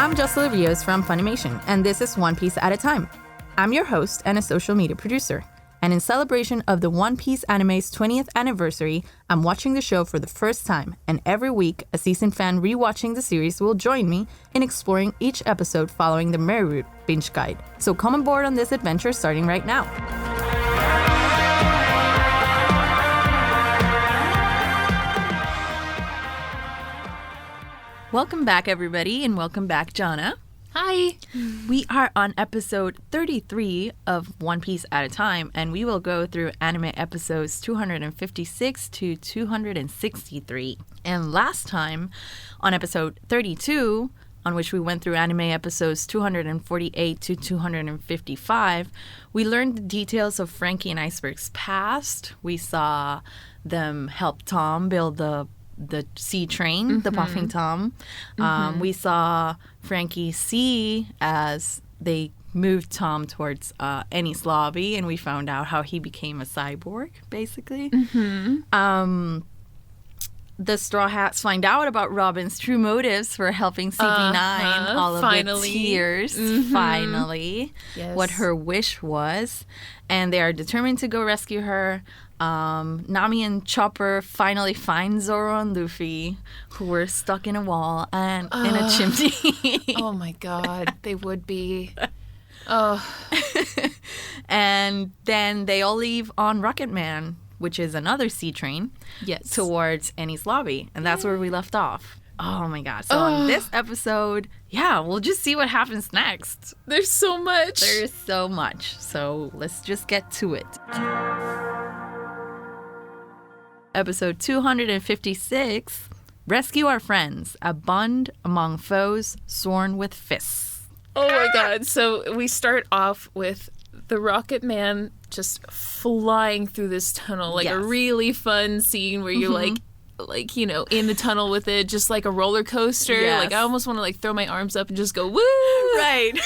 I'm Josellie Rios from Funimation, and this is One Piece at a Time. I'm your host and a social media producer. And in celebration of the One Piece anime's 20th anniversary, I'm watching the show for the first time, and every week, a seasoned fan rewatching the series will join me in exploring each episode following the Merry Route binge guide. So come on board on this adventure starting right now. Welcome back, everybody, and welcome back, Jonna. Hi. We are on episode 33 of One Piece at a Time, and we will go through anime episodes 256 to 263. And last time, on episode 32, on which we went through anime episodes 248 to 255, we learned the details of Frankie and Iceberg's past. We saw them help Tom build the sea train, the Puffing Tom. We saw Frankie see as they moved Tom towards Eni's lobby, and we found out how he became a cyborg, basically. The Straw Hats find out about Robin's true motives for helping CP9, all of the tears, finally, yes. What her wish was. And they are determined to go rescue her. Nami and Chopper finally find Zoro and Luffy, who were stuck in a wall and in a chimney. Oh my god, they would be. And then they all leave on Rocket Man, which is another sea train, towards Eni's lobby. And that's where we left off. Oh my god. So on this episode, we'll just see what happens next. There's so much. There's so much. So let's just get to it. Episode 256, Rescue Our Friends, a bond among foes sworn with fists. Oh my god. So we start off with the Rocket Man just flying through this tunnel, like a really fun scene where you're like, you know, in the tunnel with it, just like a roller coaster. Yes. Like I almost want to like throw my arms up and just go, woo! Right.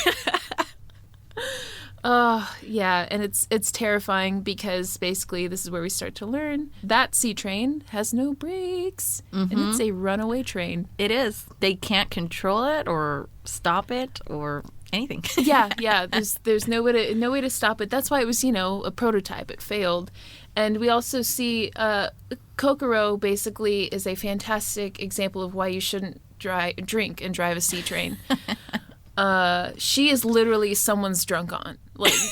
Yeah, and it's terrifying because basically this is where we start to learn that sea train has no brakes, and it's a runaway train. It is. They can't control it or stop it or anything. Yeah. There's no way to stop it. That's why it was, you know, a prototype. It failed, and we also see Kokoro basically is a fantastic example of why you shouldn't drink and drive a sea train. She is literally someone's drunk aunt.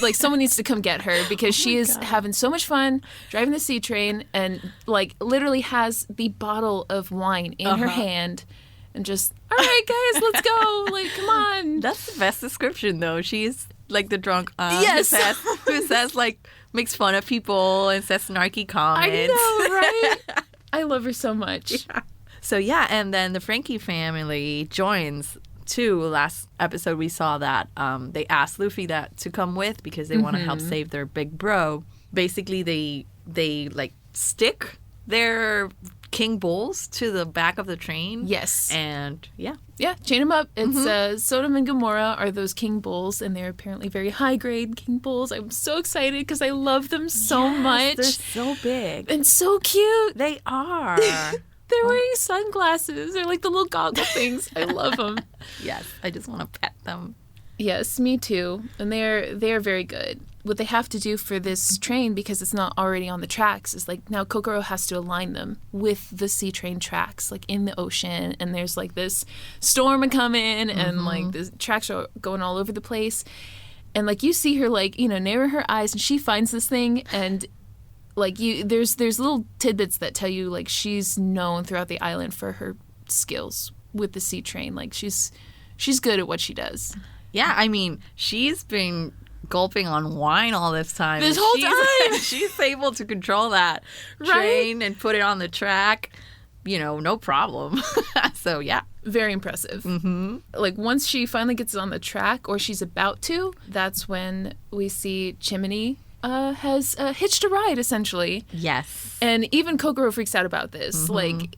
Like someone needs to come get her because she is having so much fun driving the sea train and like literally has the bottle of wine in her hand and just, all right, guys, let's go. Like, come on. That's the best description, though. She's like the drunk aunt who says like, makes fun of people and says snarky comments. I know, right? I love her so much. Yeah. So, and then the Frankie family joins too. Last episode we saw that they asked Luffy to come with because they want to help save their big bro. Basically they like stick their king bulls to the back of the train. Yes. And chain them up. It's Sodom and Gomorrah are those king bulls, and they're apparently very high grade king bulls. I'm so excited because I love them so much. They're so big and so cute. They are. They're wearing sunglasses. They're like the little goggle things. I love them. Yes, I just want to pet them. Yes, me too. And they're very good. What they have to do for this train, because it's not already on the tracks, is like now Kokoro has to align them with the sea train tracks, like in the ocean. And there's like this storm coming, and like the tracks are going all over the place. And like you see her like, you know, narrow her eyes, and she finds this thing, and like there's little tidbits that tell you like she's known throughout the island for her skills with the sea train. Like she's good at what she does. Yeah, I mean, she's been gulping on wine all this time. This whole time. She's able to control that train and put it on the track, you know, no problem. So, yeah. Very impressive. Like once she finally gets it on the track, or she's about to, that's when we see Chimney has hitched a ride, essentially. Yes. And even Kokoro freaks out about this. Like,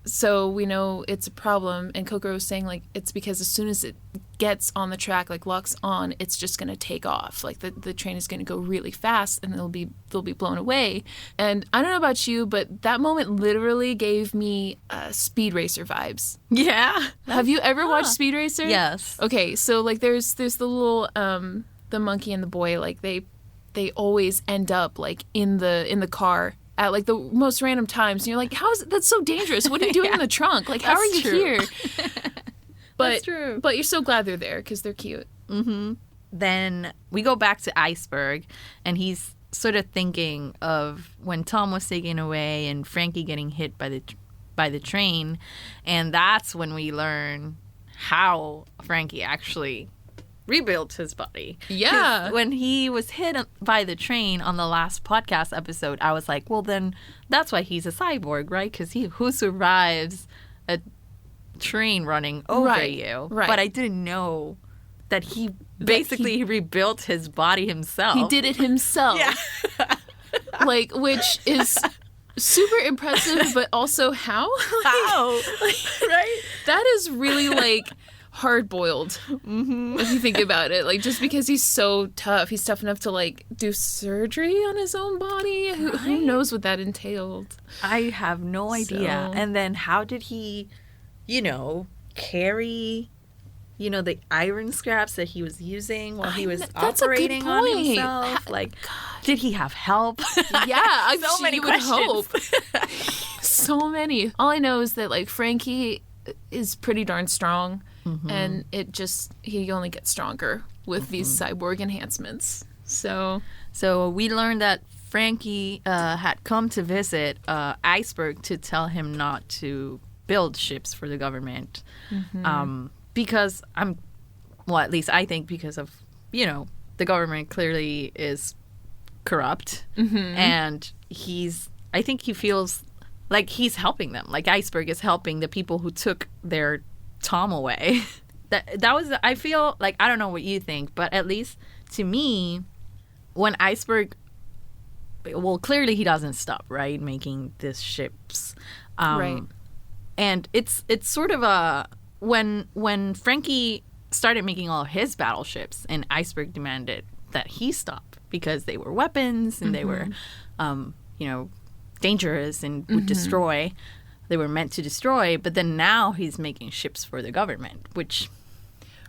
So we know it's a problem, and Kokoro's saying, like, it's because as soon as it gets on the track, like, locks on, it's just going to take off. Like, the train is going to go really fast, and they'll be blown away. And I don't know about you, but that moment literally gave me Speed Racer vibes. Yeah. Have you ever watched Speed Racer? Yes. Okay, so, like, there's the little, the monkey and the boy, like, they always end up, like, in the car at, like, the most random times. And you're like, that's so dangerous. What are you doing in the trunk? Like, how are you here? But, that's true. But you're so glad they're there because they're cute. Mm-hmm. Then we go back to Iceberg, and he's sort of thinking of when Tom was taken away and Frankie getting hit by the train. And that's when we learn how Frankie actually rebuilt his body. Yeah. When he was hit by the train on the last podcast episode, I was like, well, then that's why he's a cyborg, right? Because who survives a train running over you? Right. But I didn't know that he basically rebuilt his body himself. He did it himself. Yeah. Like, which is super impressive, but also how? How? Right? That is really, like, hard-boiled, if you think about it. Like, just because he's so tough, he's tough enough to, like, do surgery on his own body. Who knows what that entailed? I have no idea. So... And then how did he, carry, the iron scraps that he was using while he was operating on himself? Did he have help? Yeah, I'm so sure many you would questions. hope. So many. All I know is that, like, Frankie is pretty darn strong. Mm-hmm. And he only gets stronger with these cyborg enhancements. So we learned that Frankie had come to visit Iceberg to tell him not to build ships for the government. Mm-hmm. Because at least I think because of, the government clearly is corrupt. Mm-hmm. And I think he feels like he's helping them. Like Iceberg is helping the people who took their Tom away. That was, I feel like, I don't know what you think, but at least to me, when Iceberg, well, clearly he doesn't stop, right, making these ships. Right. And it's sort of when Frankie started making all of his battleships, and Iceberg demanded that he stop because they were weapons and they were, dangerous and would destroy. They were meant to destroy, but then now he's making ships for the government, which...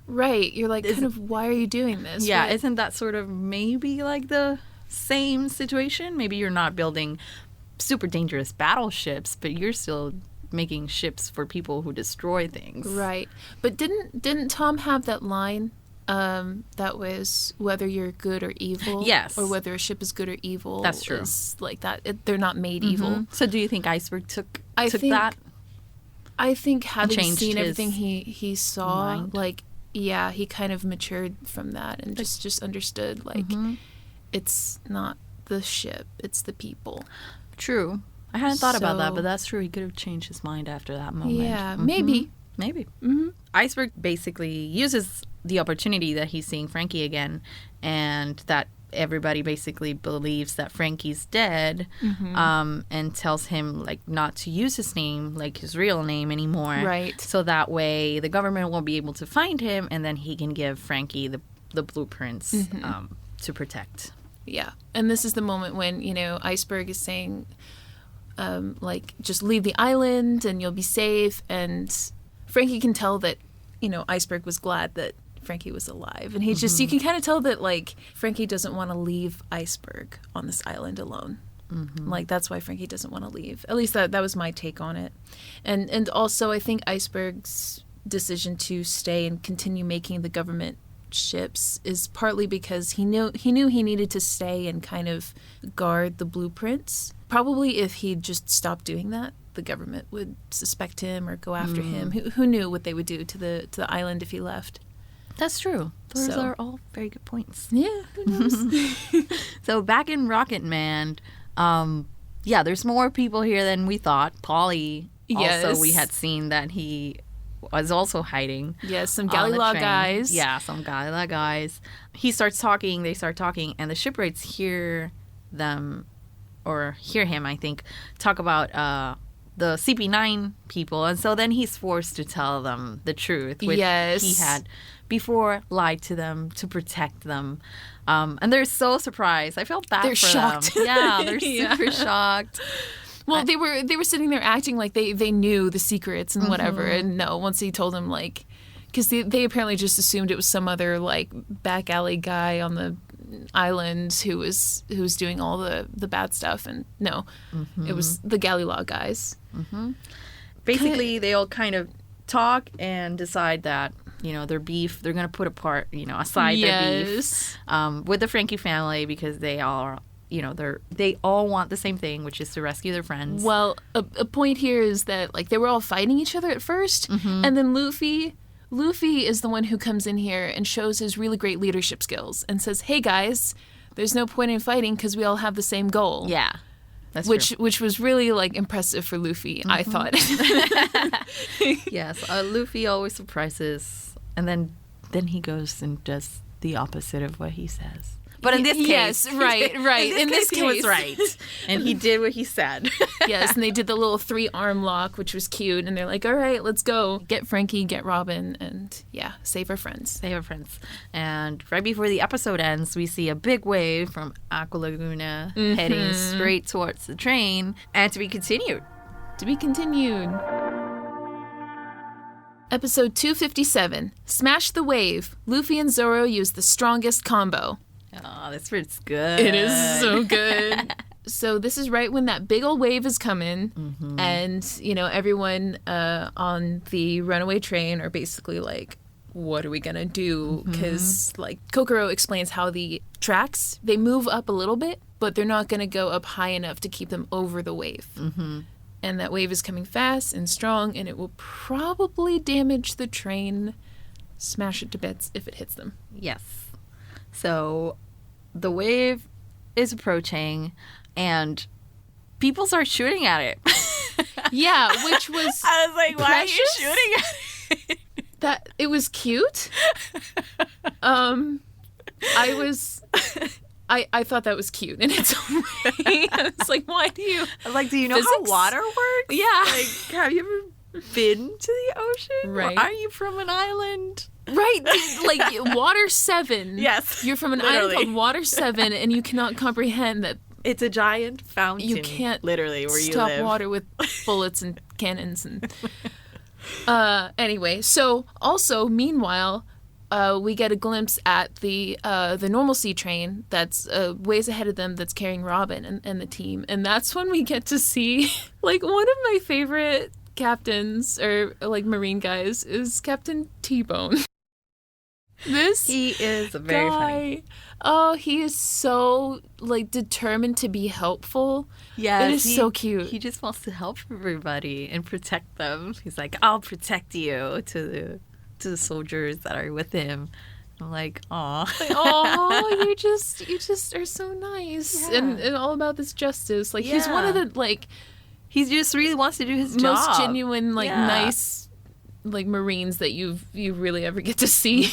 Right. You're like, kind of, why are you doing this? Yeah, right? Isn't that sort of maybe like the same situation? Maybe you're not building super dangerous battleships, but you're still making ships for people who destroy things. Right. But didn't Tom have that line that was whether you're good or evil? Yes. Or whether a ship is good or evil. That's true. Is like that. They're not made evil. So do you think Iceberg took that? I think having seen his everything he saw, mind? like, yeah, he kind of matured from that and just understood, like, it's not the ship, it's the people. True. I hadn't thought about that, but that's true. He could have changed his mind after that moment. Yeah, maybe. Mm-hmm. Iceberg basically uses the opportunity that he's seeing Frankie again, and that everybody basically believes that Frankie's dead, and tells him, like, not to use his name, like his real name anymore. Right. So that way the government won't be able to find him, and then he can give Frankie the blueprints to protect. Yeah. And this is the moment when, Iceberg is saying, like, just leave the island and you'll be safe. And Frankie can tell that, Iceberg was glad that Frankie was alive. And he just, you can kind of tell that, like, Frankie doesn't want to leave Iceberg on this island alone. Like, that's why Frankie doesn't want to leave. At least that was my take on it. And also, I think Iceberg's decision to stay and continue making the government ships is partly because he knew he needed to stay and kind of guard the blueprints. Probably if he just stopped doing that, the government would suspect him or go after him. Who knew what they would do to the island if he left? That's true. Those are all very good points. Yeah, who knows? So back in Rocket Man, there's more people here than we thought. Polly, also, we had seen that he was also hiding. Yes, some Galley-Law guys. Yeah, some Galley-Law guys. He starts talking, they start talking, and the shipwrights hear him, I think, talk about the CP9 people. And so then he's forced to tell them the truth, which he had before lied to them to protect them. And they're so surprised. I felt bad for shocked. them. Yeah, they're super shocked. Well, they were sitting there acting like they knew the secrets and whatever. And no, once he told them, like, because they apparently just assumed it was some other, like, back alley guy on the island who was doing all the bad stuff. And no, it was the galley law guys. Basically, they all kind of talk and decide that, you know, their beef, they're going to put apart, you know, aside their beef with the Frankie family, because they all, you know, they all want the same thing, which is to rescue their friends. Well, a point here is that, like, they were all fighting each other at first, and then Luffy is the one who comes in here and shows his really great leadership skills and says, hey guys, there's no point in fighting because we all have the same goal. Yeah. That's true. Which was really, like, impressive for Luffy, I thought. Yes, Luffy always surprises, and then he goes and does the opposite of what he says. But in this case, yes, right. In this case, he was right, and he did what he said. Yes, and they did the little 3-arm lock, which was cute, and they're like, all right, let's go. Get Frankie, get Robin, and yeah, save our friends. Save our friends. And right before the episode ends, we see a big wave from Aqua Laguna heading straight towards the train, and to be continued. To be continued. Episode 257, Smash the Wave. Luffy and Zoro use the strongest combo. Oh, this bit's good. It is so good. So this is right when that big old wave is coming, and, you know, everyone on the runaway train are basically like, what are we going to do? Because, like, Kokoro explains how the tracks, they move up a little bit, but they're not going to go up high enough to keep them over the wave. And that wave is coming fast and strong, and it will probably damage the train, smash it to bits if it hits them. Yes. So the wave is approaching, and people start shooting at it. Yeah, which was I was like, why precious? are you shooting at it? That it was cute. I thought that was cute in its own way. I was like, why do you? Like, do you know Physics? how water works? Yeah. Like, have you ever been to the ocean? Right. Or are you from an island? Right, like Water 7. Yes. You're from an literally. island called Water 7, and you cannot comprehend that It's a giant fountain. you can't literally where stop you live. water with bullets and cannons. And anyway, so also, meanwhile, we get a glimpse at the normal sea train that's ways ahead of them, that's carrying Robin and the team. And that's when we get to see, like, one of my favorite captains, or, like, marine guys, is Captain T-Bone. He is very funny. Oh, he is so, like, determined to be helpful. Yes, it is so cute. He just wants to help everybody and protect them. He's like, I'll protect you to the soldiers that are with him. I'm like, aw. Oh, you just are so nice. Yeah. And all about this justice. Like, he's one of the, like, he just really wants to do his job. most genuine, like, nice, like, Marines that you really ever get to see.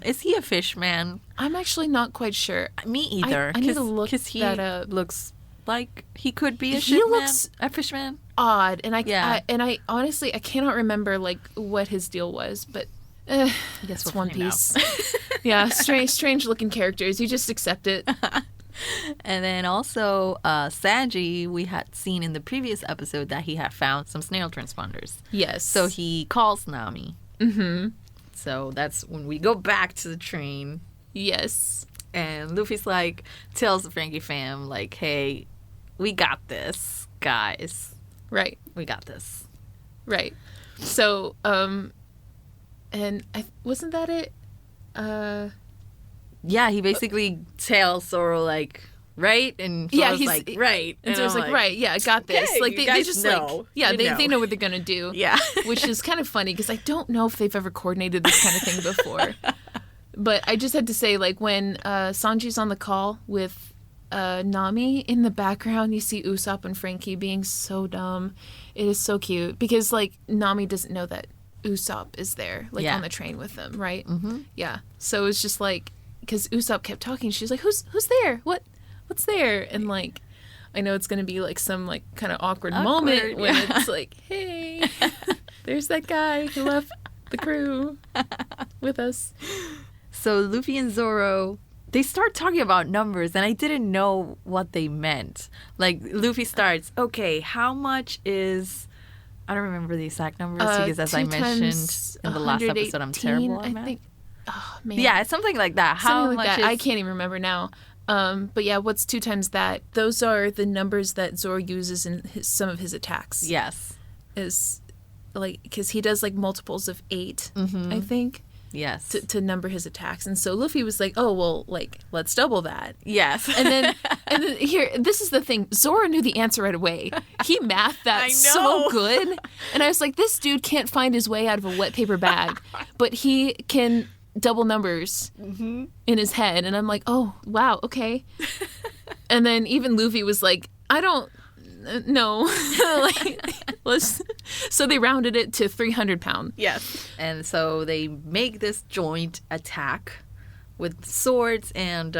Is he a fish man? I'm actually not quite sure. Me either. I need to look because he that up. looks like he could be He looks a fish man. Odd, and I honestly I cannot remember, like, what his deal was, but Guess it's we'll One find Piece. Yeah, strange looking characters. You just accept it. And then also Sanji, we had seen in the previous episode that he had found some snail transponders. Yes. So he calls Nami. So that's when we go back to the train. Yes. And Luffy's like, tells the Frankie fam, like, hey, we got this, guys. Right. We got this. Right. So, and wasn't that it? Yeah, he basically tells Zoro, like, right? And Zoro's he's like, right. And Zoro's like, right, yeah, I got this. Okay, like, you they guys just, know. like, yeah, You they know. know what they're going to do. Yeah. Which is kind of funny because I don't know if they've ever coordinated this kind of thing before. But I just had to say, like, when Sanji's on the call with Nami, in the background, you see Usopp and Frankie being so dumb. It is so cute because, like, Nami doesn't know that Usopp is there, like, on the train with them, right? Mm-hmm. Yeah. So it's just like, because Usopp kept talking, she's like, "Who's there? What's there?" And, like, I know it's going to be like some like kind of awkward moment when it's like, hey, there's that guy who left the crew with us. So Luffy and Zoro, they start talking about numbers, and I didn't know what they meant. Like, Luffy starts, okay, how much is... I don't remember the exact numbers because, as I mentioned in the last episode, I'm terrible at math. I think. Oh, man. Yeah, it's something like that. Something like that. I can't even remember now. But yeah, what's 2 times that? Those are the numbers that Zoro uses in some of his attacks. Yes. Is like, because he does like multiples of 8, I think. Yes. To number his attacks. And so Luffy was like, oh, well, like, let's double that. Yes. And then here, this is the thing. Zoro knew the answer right away. He mathed that so good. And I was like, this dude can't find his way out of a wet paper bag, but he can double numbers in his head. And I'm like, oh, wow, okay. And then even Luffy was like, I don't know. So they rounded it to 300 pounds. Yes. And so they make this joint attack with swords and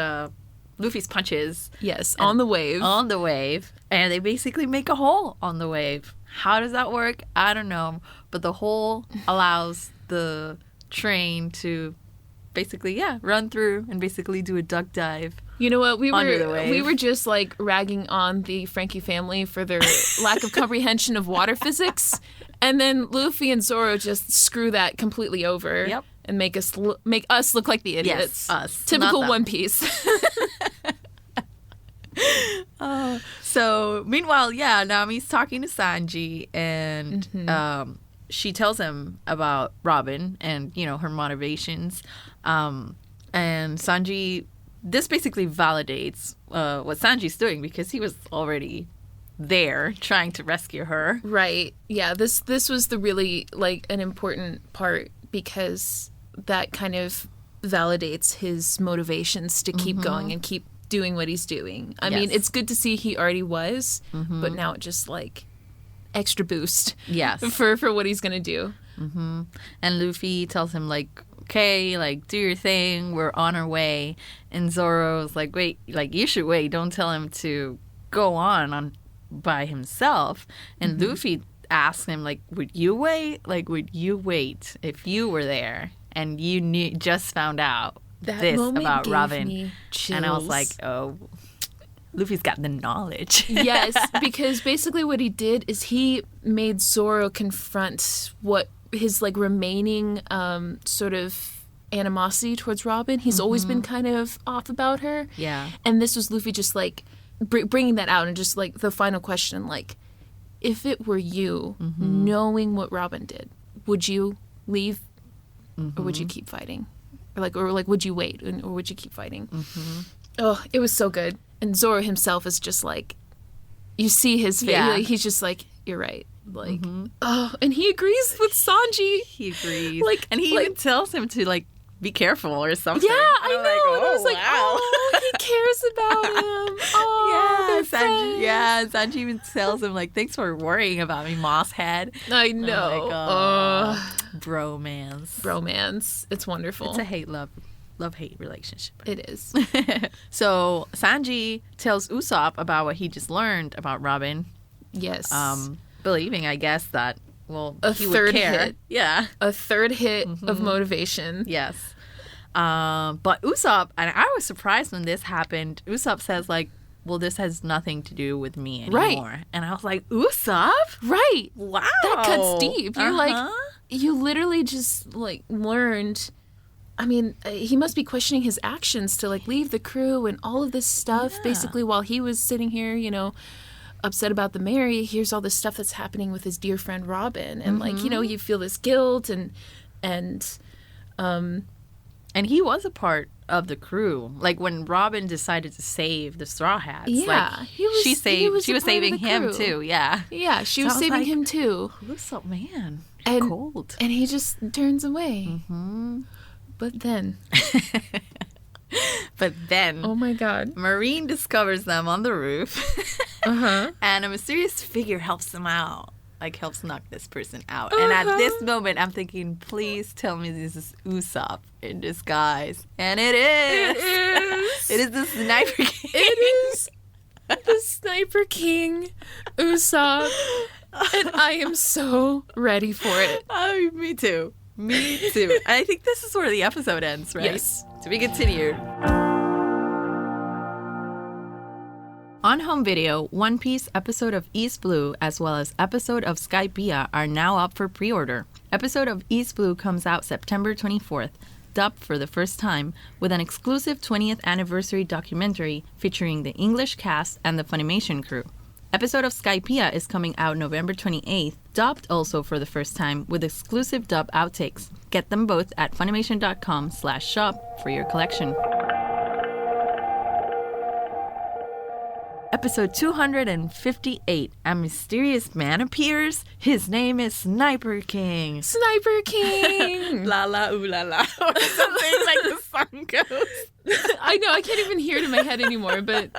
Luffy's punches. Yes, on the wave. On the wave. And they basically make a hole on the wave. How does that work? I don't know. But the hole allows the train to basically, run through and basically do a duck dive. You know what? We were just like ragging on the Frankie family for their lack of comprehension of water physics, and then Luffy and Zoro just screw that completely over. Yep. And make us look like the idiots. Yes, us. Typical One Piece. So meanwhile, Nami's talking to Sanji, and she tells him about Robin and her motivations, and Sanji. This basically validates what Sanji's doing because he was already there trying to rescue her. Right. Yeah. This was the really like an important part because that kind of validates his motivations to keep going and keep doing what he's doing. I mean, it's good to see he already was, but now it just like extra boost. Yes. For what he's gonna do. And Luffy tells him like, okay, like, do your thing, we're on our way. And Zoro's like, wait, like, you should wait, don't tell him to go on by himself. And Luffy asks him, like, would you wait? Like, would you wait if you were there and you just found out this about Robin? And I was like, oh, Luffy's got the knowledge. Yes, because basically what he did is he made Zoro confront what his like remaining sort of animosity towards Robin. He's always been kind of off about her. Yeah. And this was Luffy just like bringing that out and just like the final question, like, if it were you knowing what Robin did, would you leave or would you keep fighting? Or would you wait or would you keep fighting? Oh, it was so good. And Zoro himself is just like, you see his face. Yeah. He's just like, you're right. Like, oh, and he agrees with Sanji. He agrees. Like, and he even tells him to, like, be careful or something. Yeah, I know. Like, and I was like, oh, he cares about him. Oh, yeah, Sanji even tells him, like, thanks for worrying about me, Mosshead. I know. Bromance. Bromance. It's wonderful. It's a love-hate relationship. It is. So Sanji tells Usopp about what he just learned about Robin. Yes. Believing, I guess, that, well, he would care. Hit. Yeah. A third hit of motivation. Yes. But Usopp, and I was surprised when this happened, Usopp says, like, well, this has nothing to do with me anymore. Right. And I was like, Usopp? Right. Wow. That cuts deep. You're like, you literally just, like, learned... I mean, he must be questioning his actions to, like, leave the crew and all of this stuff. Basically, while he was sitting here, upset about the Mary, here's all this stuff that's happening with his dear friend Robin. And, like, you feel this guilt and he was a part of the crew. Like, when Robin decided to save the Straw Hats. Yeah. Like, she was saving him, too. Yeah. Yeah, she was saving him, too. Usopp, man. And cold. And he just turns away. But then... oh my god, Marine discovers them on the roof. And a mysterious figure helps them out, like helps knock this person out. And at this moment I'm thinking, please tell me this is Usopp in disguise. And it is. It is the Sniper King. It is. The Sniper King, Usopp, and I am so ready for it. Oh, me too. Me too. I think this is where the episode ends, right? Yes. To be continued. On home video, One Piece episode of East Blue as well as episode of Skypiea are now up for pre-order. Episode of East Blue comes out September 24th, dubbed for the first time, with an exclusive 20th anniversary documentary featuring the English cast and the Funimation crew. Episode of Skypiea is coming out November 28th, dubbed also for the first time with exclusive dub outtakes. Get them both at Funimation.com/shop for your collection. Episode 258, a mysterious man appears. His name is Sniper King. Sniper King! La la ooh la la, or something like the song goes. I know, I can't even hear it in my head anymore, but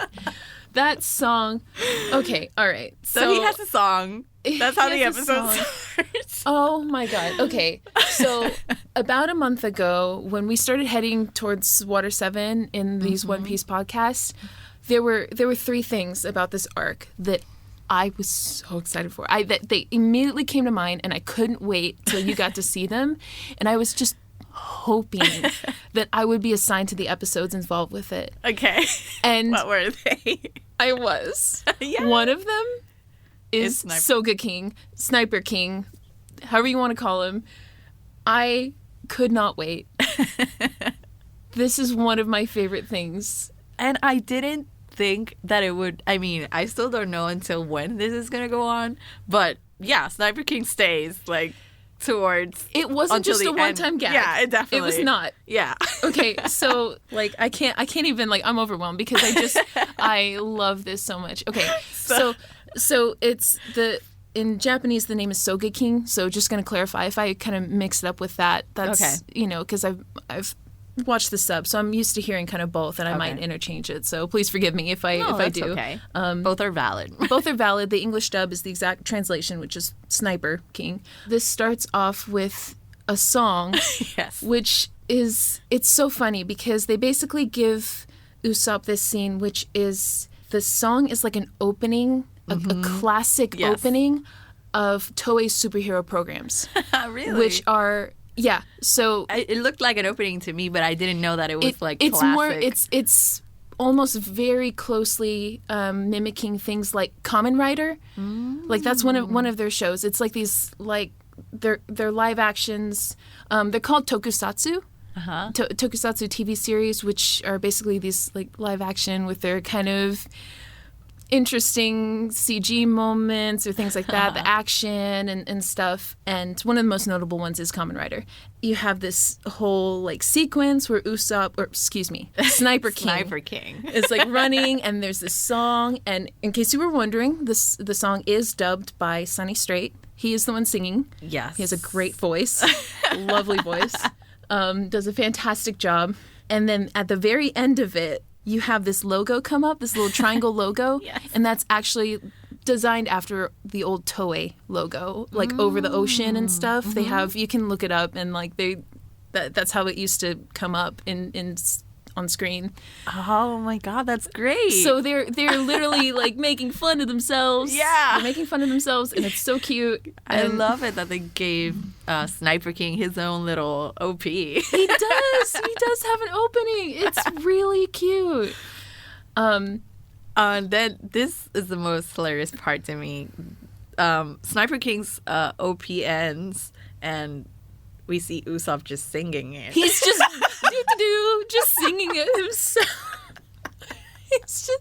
that song... Okay, all right. So he has a song. That's how the episode starts. Oh my god. Okay. So about a month ago, when we started heading towards Water 7 in these One Piece podcasts, there were three things about this arc that I was so excited for. That they immediately came to mind, and I couldn't wait till you got to see them. And I was just hoping that I would be assigned to the episodes involved with it. Okay. And what were they? I was. Yeah. One of them is Soga King, Sniper King, however you want to call him. I could not wait. This is one of my favorite things. And I didn't think that it would, I mean, I still don't know until when this is going to go on. But yeah, Sniper King stays, like, towards... It wasn't just a one-time gag. Yeah, it definitely... It was not. Yeah. Okay, so, like, I can't even, like, I'm overwhelmed because I love this so much. Okay, so it's in Japanese, the name is Soga King. So just going to clarify, if I kind of mix it up with that, that's, okay. You know, because I've watched the sub, so I'm used to hearing kind of both, and I might interchange it. So please forgive me if I do. Okay. Both are valid. Both are valid. The English dub is the exact translation, which is Sniper King. This starts off with a song, yes, which is, it's so funny because they basically give Usopp this scene, which is, the song is like an opening, a classic opening of Toei's superhero programs. Really? Which are... Yeah, so... It looked like an opening to me, but I didn't know that it was, it's classic. More, it's almost very closely mimicking things like Kamen Rider. Like, that's one of their shows. It's like these, like, they're live actions. They're called tokusatsu. Tokusatsu TV series, which are basically these, like, live action with their kind of... interesting CG moments or things like that, the action and stuff. And one of the most notable ones is Kamen Rider. You have this whole like sequence where Sniper King is like running, and there's this song. And in case you were wondering, the song is dubbed by Sonny Strait. He is the one singing. Yes. He has a great voice, lovely voice, does a fantastic job. And then at the very end of it, you have this logo come up, this little triangle logo, yes. And that's actually designed after the old Toei logo, like over the ocean and stuff. They have, you can look it up, and like that's how it used to come up in on screen. Oh my god, that's great. So they're literally like making fun of themselves. Yeah. They're making fun of themselves, and it's so cute. I love it that they gave Sniper King his own little OP. He does have an opening. It's really cute. Then this is the most hilarious part to me. Sniper King's OP ends, and we see Usopp just singing it. He's just just singing it himself. He's just.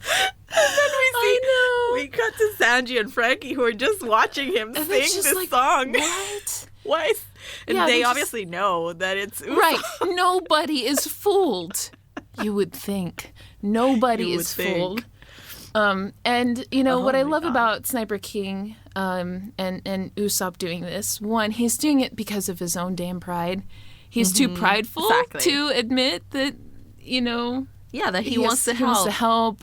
And then we cut to Sanji and Frankie, who are just watching him sing this like, song. What? What? And they obviously know that it's Usopp. Right. Nobody is fooled. You would think. Nobody is fooled. And you know what I love about Sniper King and Usopp doing this, one, he's doing it because of his own damn pride. He's too prideful to admit that, you know, that he wants to help. He wants to help,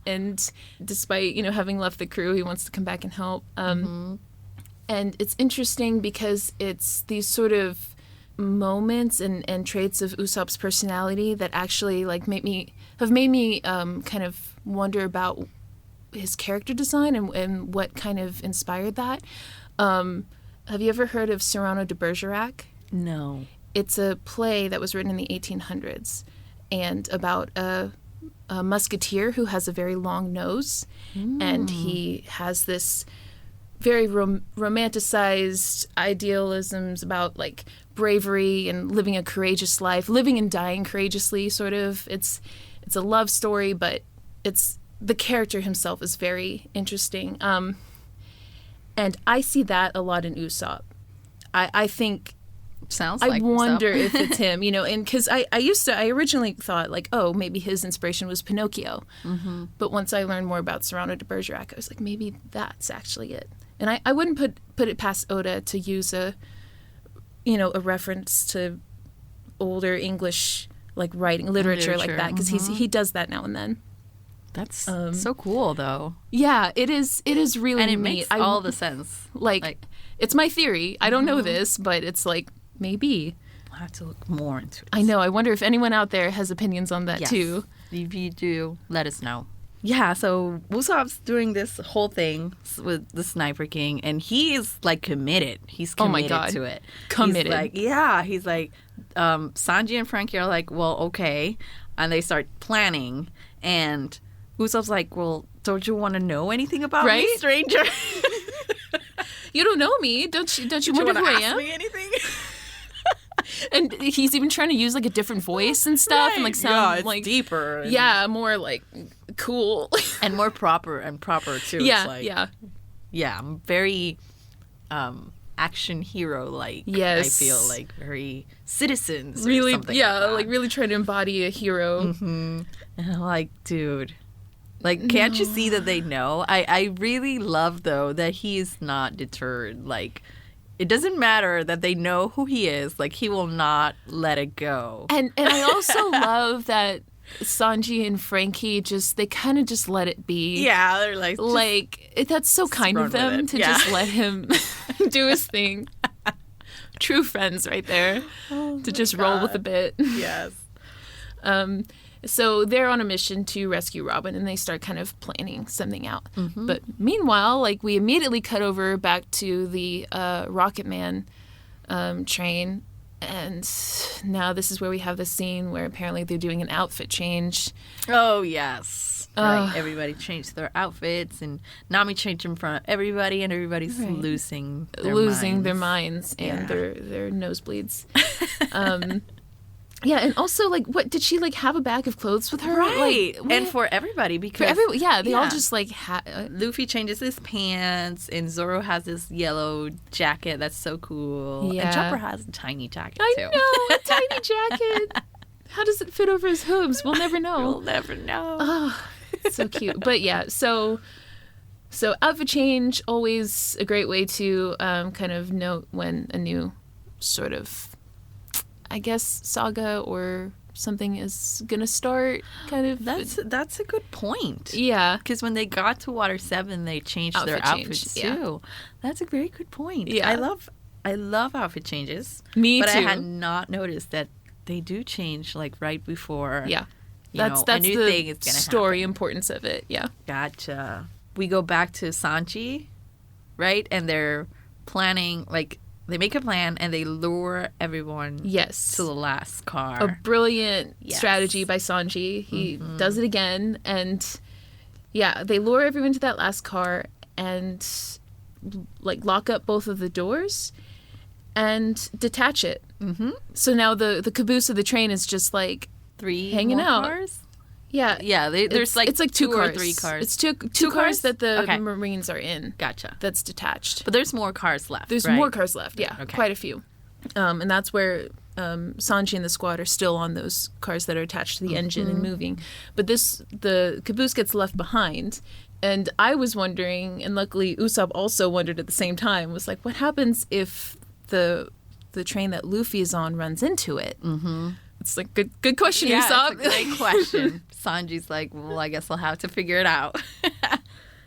and despite, you know, having left the crew, he wants to come back and help. And it's interesting because it's these sort of moments and traits of Usopp's personality that actually like make me have made me kind of wonder about his character design and what kind of inspired that. Have you ever heard of Cyrano de Bergerac? No. It's a play that was written in the 1800s and about a musketeer who has a very long nose, and he has this very romanticized idealisms about like bravery and living a courageous life, living and dying courageously, sort of. It's a love story, but the character himself is very interesting. And I see that a lot in Usopp. I think sounds like I wonder if it's him, and because I originally thought like, oh, maybe his inspiration was Pinocchio. But once I learned more about Cyrano de Bergerac, I was like, maybe that's actually it. And I wouldn't put it past Oda to use a reference to older English like writing literature like that, because he does that now and then. That's so cool, though. Yeah, it is really and it neat. makes all the sense. Like it's my theory. I don't know this, but it's like maybe I'll have to look more into it. I know. I wonder if anyone out there has opinions on that too. If you do, let us know. Yeah, so Usopp's doing this whole thing with the Sniper King, and he is like committed. He's committed to it. Committed. He's like, Sanji and Frankie are like, well, okay, and they start planning, and Usopp's like, well, don't you want to know anything about me, stranger? You don't know me. Don't you wonder who I am? Ask me anything? And he's even trying to use like a different voice and stuff, and like sound like deeper. More like cool and more proper too. Yeah, it's like, very action hero like. Yes, I feel like very citizens. Really, or something like really trying to embody a hero. And I'm like, dude. Like, can't you see that they know? I really love, though, that he's not deterred. Like, it doesn't matter that they know who he is. Like, he will not let it go. And I also love that Sanji and Frankie they kind of just let it be. Yeah, they're like that's so kind of them to just let him do his thing. True friends right there. To just roll with a bit. Yes. So they're on a mission to rescue Robin, and they start kind of planning something out. But meanwhile, like, we immediately cut over back to the Rocket Man train, and now this is where we have the scene where apparently they're doing an outfit change. Oh, yes. Right. Everybody changed their outfits, and Nami changed in front of everybody, and everybody's losing their minds and their nosebleeds. Yeah, and also, like, what did she, like, have a bag of clothes with her? Right, like, and for everybody, because... they all just, like... Luffy changes his pants, and Zoro has this yellow jacket that's so cool. Yeah. And Chopper has a tiny jacket, too. I know, a tiny jacket. How does it fit over his hooves? We'll never know. We'll never know. Oh, so cute. But, yeah, so outfit change, always a great way to kind of note when a new sort of... I guess saga or something is gonna start. Kind of. That's a good point. Yeah, because when they got to Water 7, they changed their outfits too. That's a very good point. Yeah, I love outfit changes. Me but too. I had not noticed that they do change like right before. Yeah, that's a new the thing is gonna story happen. Importance of it. Yeah, gotcha. We go back to Sanji, right, and they're planning like. They make a plan and they lure everyone to the last car. A brilliant strategy by Sanji. He does it again. And they lure everyone to that last car and like lock up both of the doors and detach it. So now the caboose of the train is just like hanging out. Cars? Yeah. There's it's like two cars. Or three cars. It's two cars that the Marines are in. Gotcha. That's detached. But there's more cars left. There's more cars left. Yeah, quite a few. And that's where Sanji and the squad are still on those cars that are attached to the engine and moving. But the caboose gets left behind. And I was wondering, and luckily Usopp also wondered at the same time, was like, what happens if the train that Luffy is on runs into it? It's like good question, Usopp. It's a great question. Sanji's like, well, I guess I'll have to figure it out.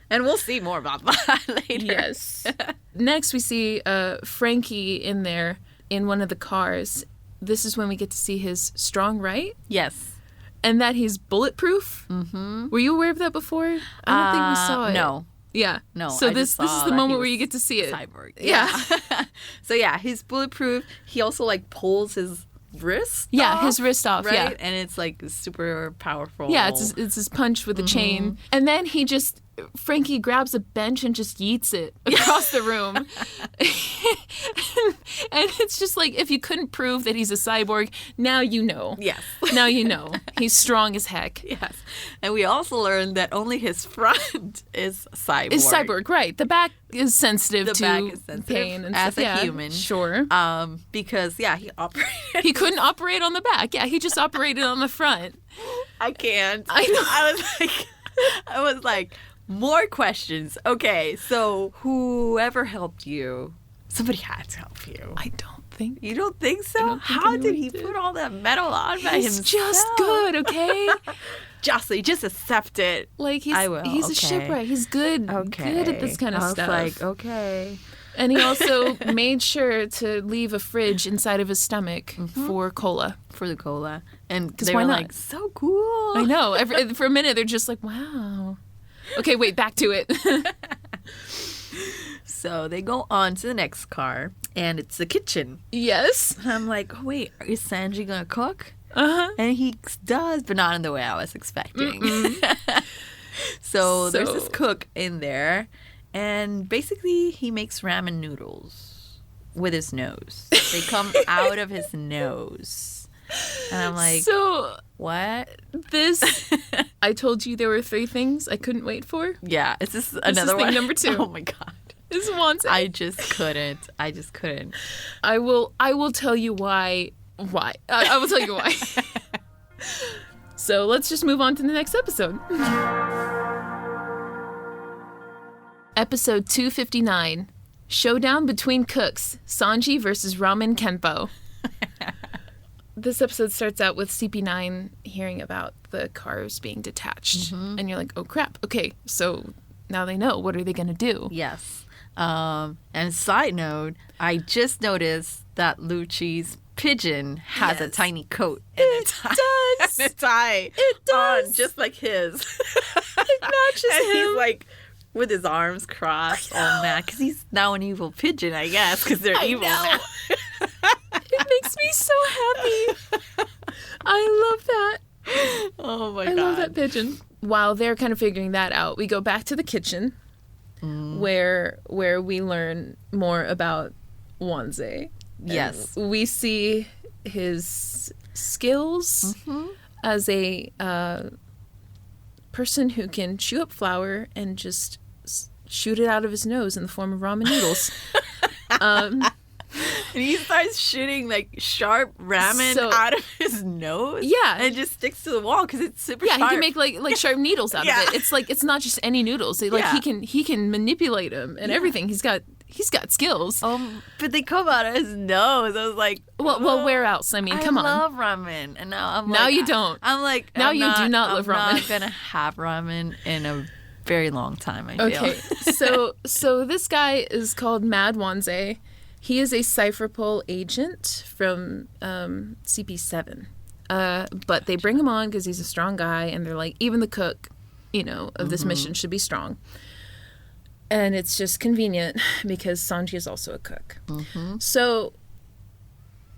And we'll see more about that later. Yes. Next, we see Frankie in one of the cars. This is when we get to see his strong right. Yes. and that he's bulletproof. Were you aware of that before? I don't think we saw it. No. Yeah. No. So this is the moment where you get to see it. Cyborg. Yeah. So yeah, he's bulletproof. He also like pulls his wrist. Yeah, off, his wrist off. right? Yeah. And it's like super powerful. Yeah, it's his punch with a chain, and then Frankie grabs a bench and just yeets it across the room. And it's just like, if you couldn't prove that he's a cyborg, now you know. Yes. Now you know. He's strong as heck. Yes. And we also learned that only his front is cyborg. Is cyborg, right. The back is sensitive to pain and as stuff. a human. Sure. Because, yeah, he operated. He couldn't operate on the back. Yeah, he just operated on the front. I can't. I know. I was like, more questions. Okay, so whoever helped you, somebody had to help you. I don't think. You don't think so? don't think How did he anyone did. put all that metal on by He's himself? just good, okay? Jocelyn, just accept it. Like, I will, he's a okay. shipwright. He's good. Okay. Good at this kind of stuff. I was like, okay. And he also made sure to leave a fridge inside of his stomach for cola. For the cola. And they why were not? like, so cool. I know. For a minute, they're just like, wow. Okay, wait, back to it. So they go on to the next car, and it's the kitchen. Yes. And I'm like, oh, wait, is Sanji going to cook? Uh-huh. And he does, but not in the way I was expecting. So there's this cook in there, and basically he makes ramen noodles with his nose. They come out of his nose. And I'm like, so what? This, I told you there were 3 things I couldn't wait for. Yeah, is this This another is thing one? number 2. Oh my God. This one's I just couldn't. I will tell you why. I will tell you why. So let's just move on to the next episode. Episode 259. Showdown between cooks. Sanji versus Ramen Kenpo. This episode starts out with CP9 hearing about the cars being detached. And you're like, oh crap. Okay, so now they know. What are they going to do? Yes. And side note, I just noticed that Lucci's pigeon has a tiny coat and a tie. does. And a tie. It does. On, just like his. It matches And him. he's like with his arms crossed, all mad, because he's now an evil pigeon, I guess, because they're evil now. It makes me so happy. I love that. Oh my I God. love that pigeon. While they're kind of figuring that out, we go back to the kitchen where we learn more about Wanze. Yes. And we see his skills as a person who can chew up flour and just shoot it out of his nose in the form of ramen noodles. And he starts shooting like sharp ramen out of his nose. Yeah. And it just sticks to the wall because it's super Yeah, sharp. he can make like sharp needles out of it. It's like, it's not just any noodles. He can manipulate them and everything. He's got skills. But they come out of his nose. I was like, Well, where else? I mean, come on. I love ramen. And now I'm Now like, you don't. I'm like, Now you do not love ramen. I'm not going to have ramen in a very long time, I feel. Okay, so this guy is called Mad Wanze. He is a Cypherpol agent from CP7. But they bring him on because he's a strong guy, and they're like, even the cook, of this mission should be strong. And it's just convenient because Sanji is also a cook. So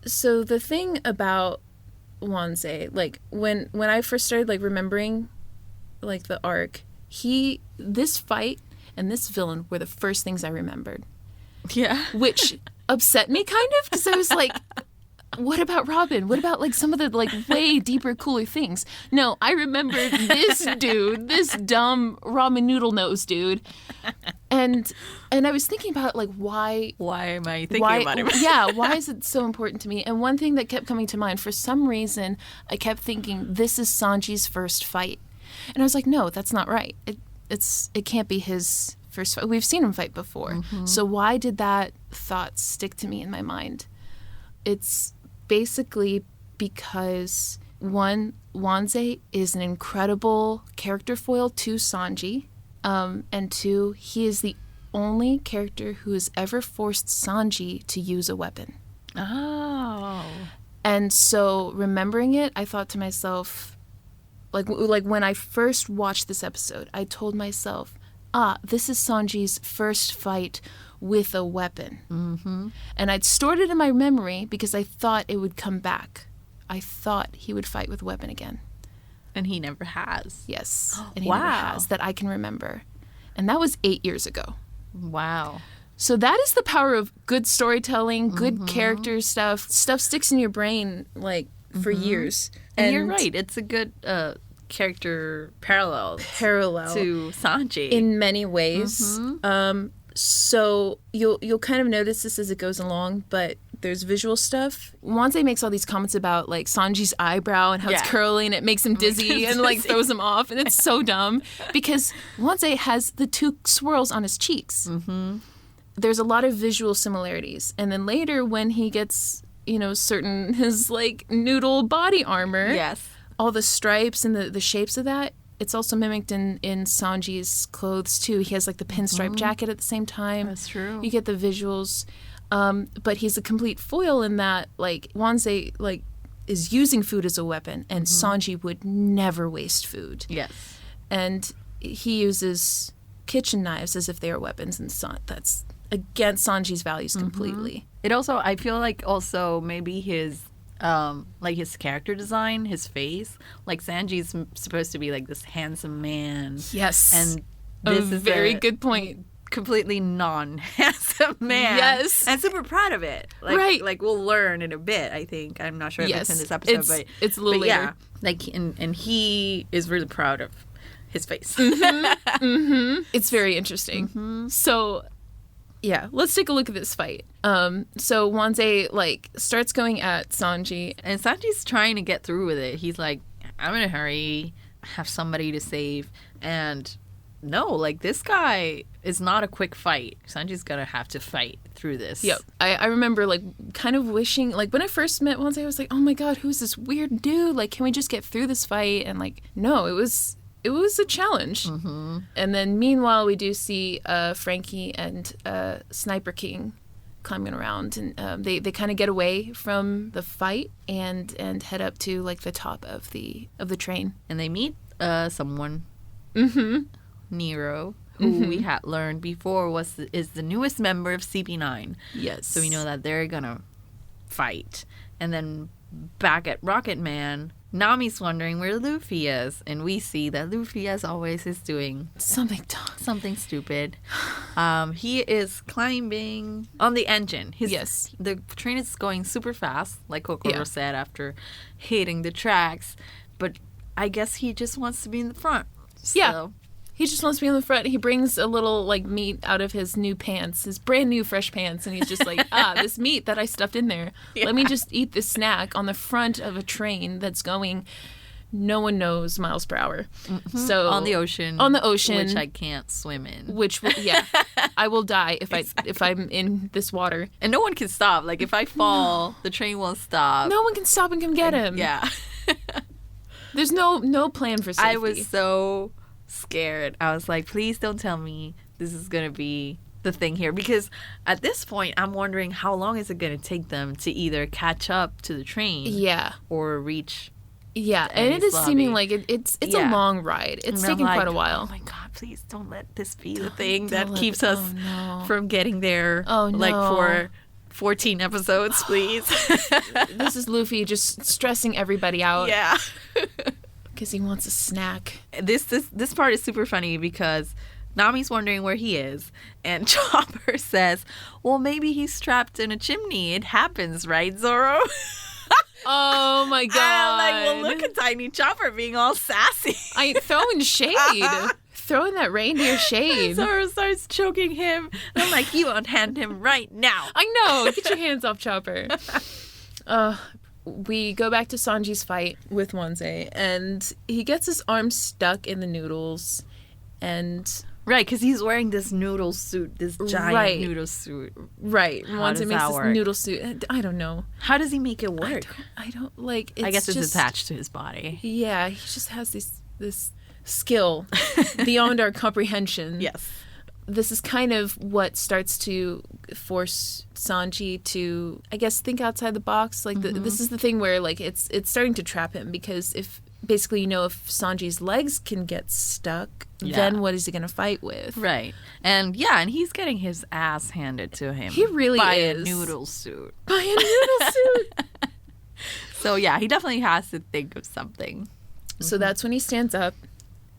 the thing about Wanze, like when I first started like remembering like the arc, this fight and this villain were the first things I remembered. Yeah. Which upset me kind of because I was like, what about Robin? What about like some of the like way deeper, cooler things? No, I remembered this dude, this dumb ramen noodle nose dude. And I was thinking about like why am I thinking about him? Yeah, why is it so important to me? And one thing that kept coming to mind, for some reason, I kept thinking this is Sanji's first fight. And I was like, no, that's not right. It can't be his first fight. We've seen him fight before. So why did that thought stick to me in my mind? It's basically because, one, Wanze is an incredible character foil to Sanji. And two, he is the only character who has ever forced Sanji to use a weapon. Oh. And so remembering it, I thought to myself, like when I first watched this episode, I told myself, this is Sanji's first fight with a weapon. Mm-hmm. And I'd stored it in my memory because I thought it would come back. I thought he would fight with a weapon again. And he never has. Yes. And he never has, that I can remember. And that was 8 years ago. Wow. So that is the power of good storytelling, good character stuff. Stuff sticks in your brain, like, for years. And you're right. It's a good character parallel to Sanji. In many ways. So you'll kind of notice this as it goes along, but there's visual stuff. Wanze makes all these comments about, like, Sanji's eyebrow and how it's curly and it makes him dizzy and, like, throws him off. And it's so dumb because Wanze has the 2 swirls on his cheeks. Mm-hmm. There's a lot of visual similarities. And then later when he gets, his, like, noodle body armor. Yes. All the stripes and the shapes of that, it's also mimicked in Sanji's clothes, too. He has, like, the pinstripe jacket at the same time. That's true. You get the visuals. But he's a complete foil in that, like, Wanze, like, is using food as a weapon, and Sanji would never waste food. Yes. And he uses kitchen knives as if they are weapons, and that's against Sanji's values completely. It also, I feel like also maybe his character design, his face, like Sanji's supposed to be like this handsome man. Yes. And this is very good point. Completely non-handsome man. Yes. And super proud of it. Like, right. Like we'll learn in a bit, I think. I'm not sure if it's in this episode, but it's a little later. Yeah. Like, and he is really proud of his face. It's very interesting. So, yeah, let's take a look at this fight. So Wanze, like, starts going at Sanji. And Sanji's trying to get through with it. He's like, I'm in a hurry. I have somebody to save. And no, like, this guy is not a quick fight. Sanji's gonna have to fight through this. Yep. I remember, like, kind of wishing, like, when I first met Wanze, I was like, oh my god, who's this weird dude? Like, can we just get through this fight? And, like, no, it was a challenge. Mm-hmm. And then meanwhile, we do see Frankie and Sniper King coming around, and they kind of get away from the fight and head up to, like, the top of the train. And they meet someone. Mm-hmm. Nero, who we had learned before is the newest member of CP9. Yes. So we know that they're gonna fight. And then back at Rocket Man, Nami's wondering where Luffy is, and we see that Luffy, as always, is doing something dumb, something stupid. He is climbing on the engine. Yes. The train is going super fast, like Kokoro said, after hitting the tracks. But I guess he just wants to be in the front. Yeah. He just wants to be on the front. He brings a little, like, meat out of his new pants, his brand new fresh pants, and he's just like, this meat that I stuffed in there. Yeah. Let me just eat this snack on the front of a train that's going, no one knows, miles per hour. Mm-hmm. So on the ocean, which I can't swim in. Which, I will die if I'm in this water. And no one can stop. Like, if I fall, the train won't stop. No one can stop and come get him. Yeah. There's no plan for safety. I was so scared. I was like, please don't tell me this is going to be the thing here. Because at this point, I'm wondering how long is it going to take them to either catch up to the train. Yeah. Or reach. Yeah. And it is seeming like it's a long ride. It's taking quite a while. Oh my God, please don't let this be the thing that keeps us from getting there. Oh no. Like for 14 episodes, please. This is Luffy just stressing everybody out. Yeah. Because he wants a snack. This part is super funny because Nami's wondering where he is, and Chopper says, well, maybe he's trapped in a chimney. It happens, right, Zoro? Oh my God. And I'm like, well, look at Tiny Chopper being all sassy. Throwing shade. Throwing that reindeer shade. Zoro starts choking him. And I'm like, you unhand him right now. I know. Get your hands off Chopper. We go back to Sanji's fight with Wanze, and he gets his arm stuck in the noodles, and... Right, because he's wearing this noodle suit, this giant noodle suit. Right. Wanze makes this noodle suit. I don't know. How does he make it work? I don't like... I guess it's attached to his body. Yeah, he just has this skill beyond our comprehension. Yes. This is kind of what starts to force Sanji to, I guess, think outside the box. Like, this is the thing where, like, it's starting to trap him, because if basically, if Sanji's legs can get stuck, then what is he going to fight with? Right. And he's getting his ass handed to him. He really by is. a noodle suit. By a noodle suit. So, he definitely has to think of something. So that's when he stands up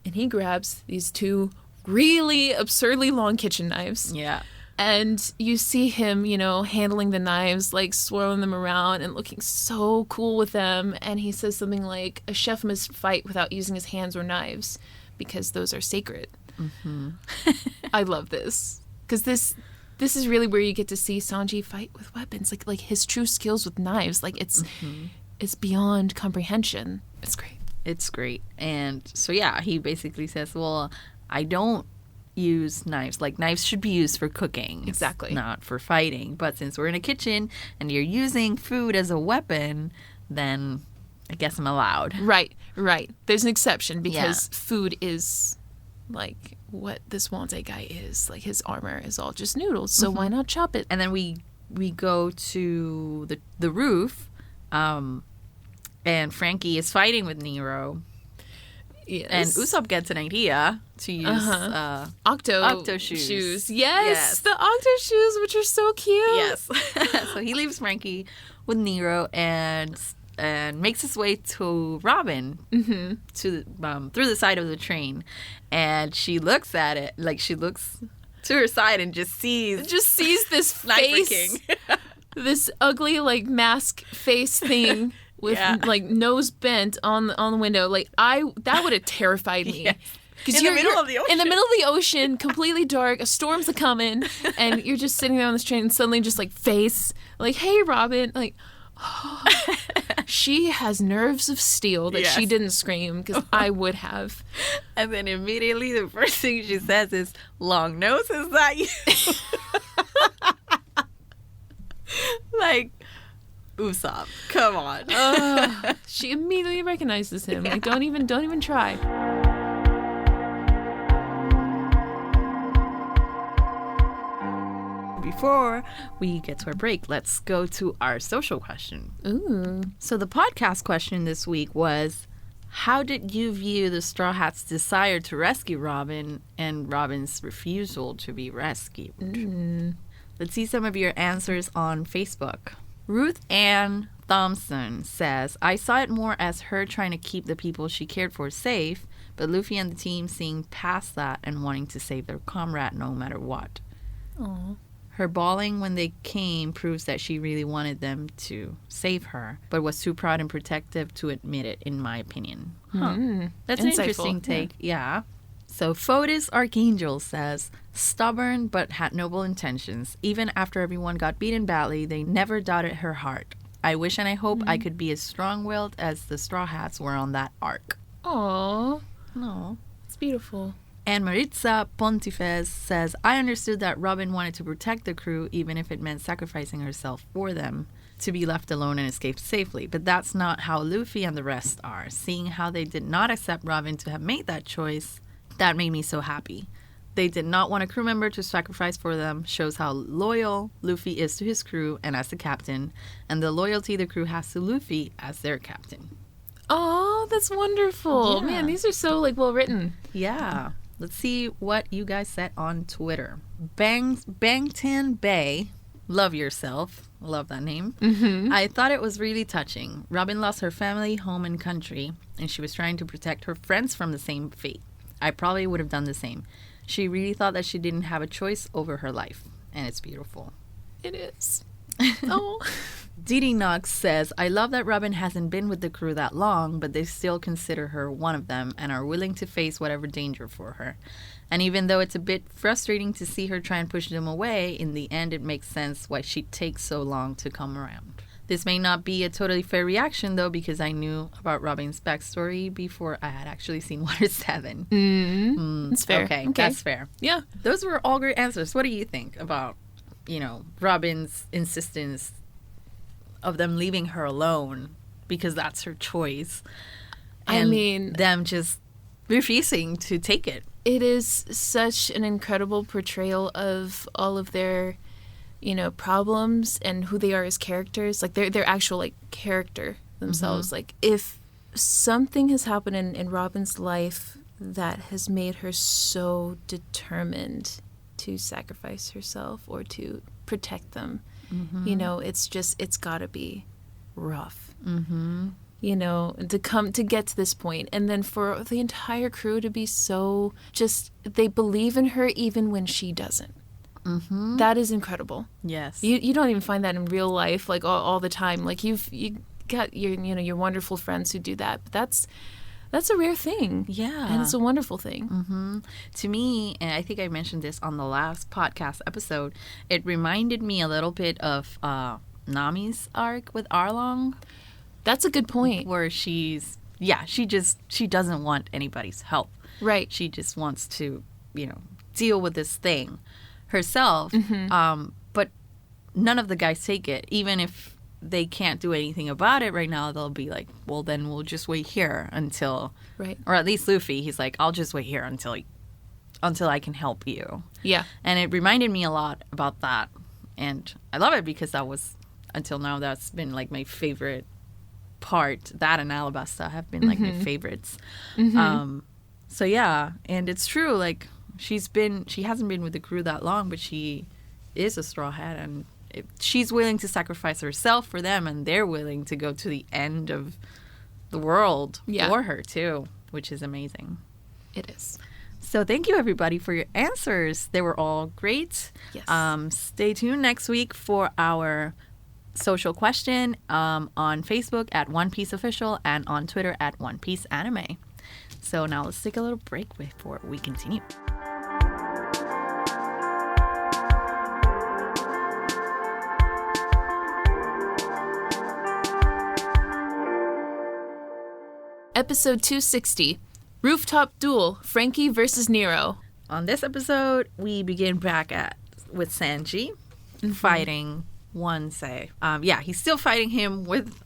and he grabs these 2 really absurdly long kitchen knives. Yeah. And you see him, handling the knives, like swirling them around and looking so cool with them. And he says something like, a chef must fight without using his hands or knives because those are sacred. Mm-hmm. I love this. Because this is really where you get to see Sanji fight with weapons. Like his true skills with knives. Like it's beyond comprehension. It's great. It's great. And so, he basically says, well, I don't use knives. Like, knives should be used for cooking. Exactly. Not for fighting. But since we're in a kitchen and you're using food as a weapon, then I guess I'm allowed. Right. There's an exception because food is like what this Wante guy is. Like, his armor is all just noodles, so why not chop it? And then we go to the roof, and Frankie is fighting with Nero. Yes. And Usopp gets an idea to use octo shoes. Yes, the octo shoes, which are so cute. Yes. So he leaves Frankie with Nero and makes his way to Robin to through the side of the train, and she looks at it, like she looks to her side and just sees this face, this ugly like mask face thing. With like nose bent on the window, like that would have terrified me. Because you're in the middle of the ocean. In the middle of the ocean, completely dark, a storm's a coming, and you're just sitting there on this train, and suddenly just like face, like, hey Robin, like, oh, she has nerves of steel that she didn't scream because I would have. And then immediately the first thing she says is, "Long nose, is that you?" Like. Usopp, come on. She immediately recognizes him. Like, don't even try. Before we get to our break, let's go to our social question. Ooh. So the podcast question this week was, how did you view the Straw Hats' desire to rescue Robin and Robin's refusal to be rescued? Let's see some of your answers on Facebook. Ruth Ann Thompson says, I saw it more as her trying to keep the people she cared for safe, but Luffy and the team seeing past that and wanting to save their comrade no matter what. Aww. Her bawling when they came proves that she really wanted them to save her, but was too proud and protective to admit it, in my opinion. That's an interesting take. Yeah. So Fotis Archangel says, stubborn but had noble intentions. Even after everyone got beaten badly, they never doubted her heart. I wish and I hope I could be as strong-willed as the Straw Hats were on that arc. Aww. No. It's beautiful. And Maritza Pontifes says, I understood that Robin wanted to protect the crew even if it meant sacrificing herself for them to be left alone and escape safely. But that's not how Luffy and the rest are. Seeing how they did not accept Robin to have made that choice, that made me so happy. They did not want a crew member to sacrifice for them, shows how loyal Luffy is to his crew and as the captain, and the loyalty the crew has to Luffy as their captain. Oh, that's wonderful. Yeah. Man, these are so like well written. Yeah. Let's see what you guys said on Twitter. Bangtan Bay, love yourself. Love that name. I thought it was really touching. Robin lost her family, home, and country, and she was trying to protect her friends from the same fate. I probably would have done the same. She really thought that she didn't have a choice over her life, and it's beautiful. It is. Oh. Didi Knox says, I love that Robin hasn't been with the crew that long, but they still consider her one of them and are willing to face whatever danger for her. And even though it's a bit frustrating to see her try and push them away, in the end it makes sense why she takes so long to come around. This may not be a totally fair reaction, though, because I knew about Robin's backstory before I had actually seen Water 7. That's fair. Okay, that's fair. Yeah. Those were all great answers. What do you think about, Robin's insistence of them leaving her alone because that's her choice? And I mean, them just refusing to take it. It is such an incredible portrayal of all of their problems and who they are as characters, like their actual like character themselves. Like if something has happened in Robin's life that has made her so determined to sacrifice herself or to protect them. You know, it's gotta be rough. You know, to get to this point, and then for the entire crew to be so they believe in her even when she doesn't. That is incredible. Yes. You don't even find that in real life, like all the time. Like you got your wonderful friends who do that, but that's a rare thing. Yeah. And it's a wonderful thing. To me, and I think I mentioned this on the last podcast episode, it reminded me a little bit of Nami's arc with Arlong. That's a good point. Where she doesn't want anybody's help. Right. She just wants to, deal with this thing herself. But none of the guys take it. Even if they can't do anything about it right now, they'll be like, well, then we'll just wait here until... Right. Or at least Luffy, he's like, I'll just wait here until I can help you. Yeah. And it reminded me a lot about that. And I love it because that was, until now, that's been like my favorite part. That and Alabasta have been like my favorites. So yeah, and it's true, like she hasn't been with the crew that long, but she is a Straw Hat, and she's willing to sacrifice herself for them, and they're willing to go to the end of the world for her too, which is amazing. It is. So thank you everybody for your answers. They were all great. Yes. Stay tuned next week for our social question on Facebook at One Piece Official and on Twitter at One Piece Anime. So now let's take a little break before we continue. Episode 260, Rooftop Duel, Frankie versus Nero. On this episode, we begin back with Sanji fighting Wansei. He's still fighting him with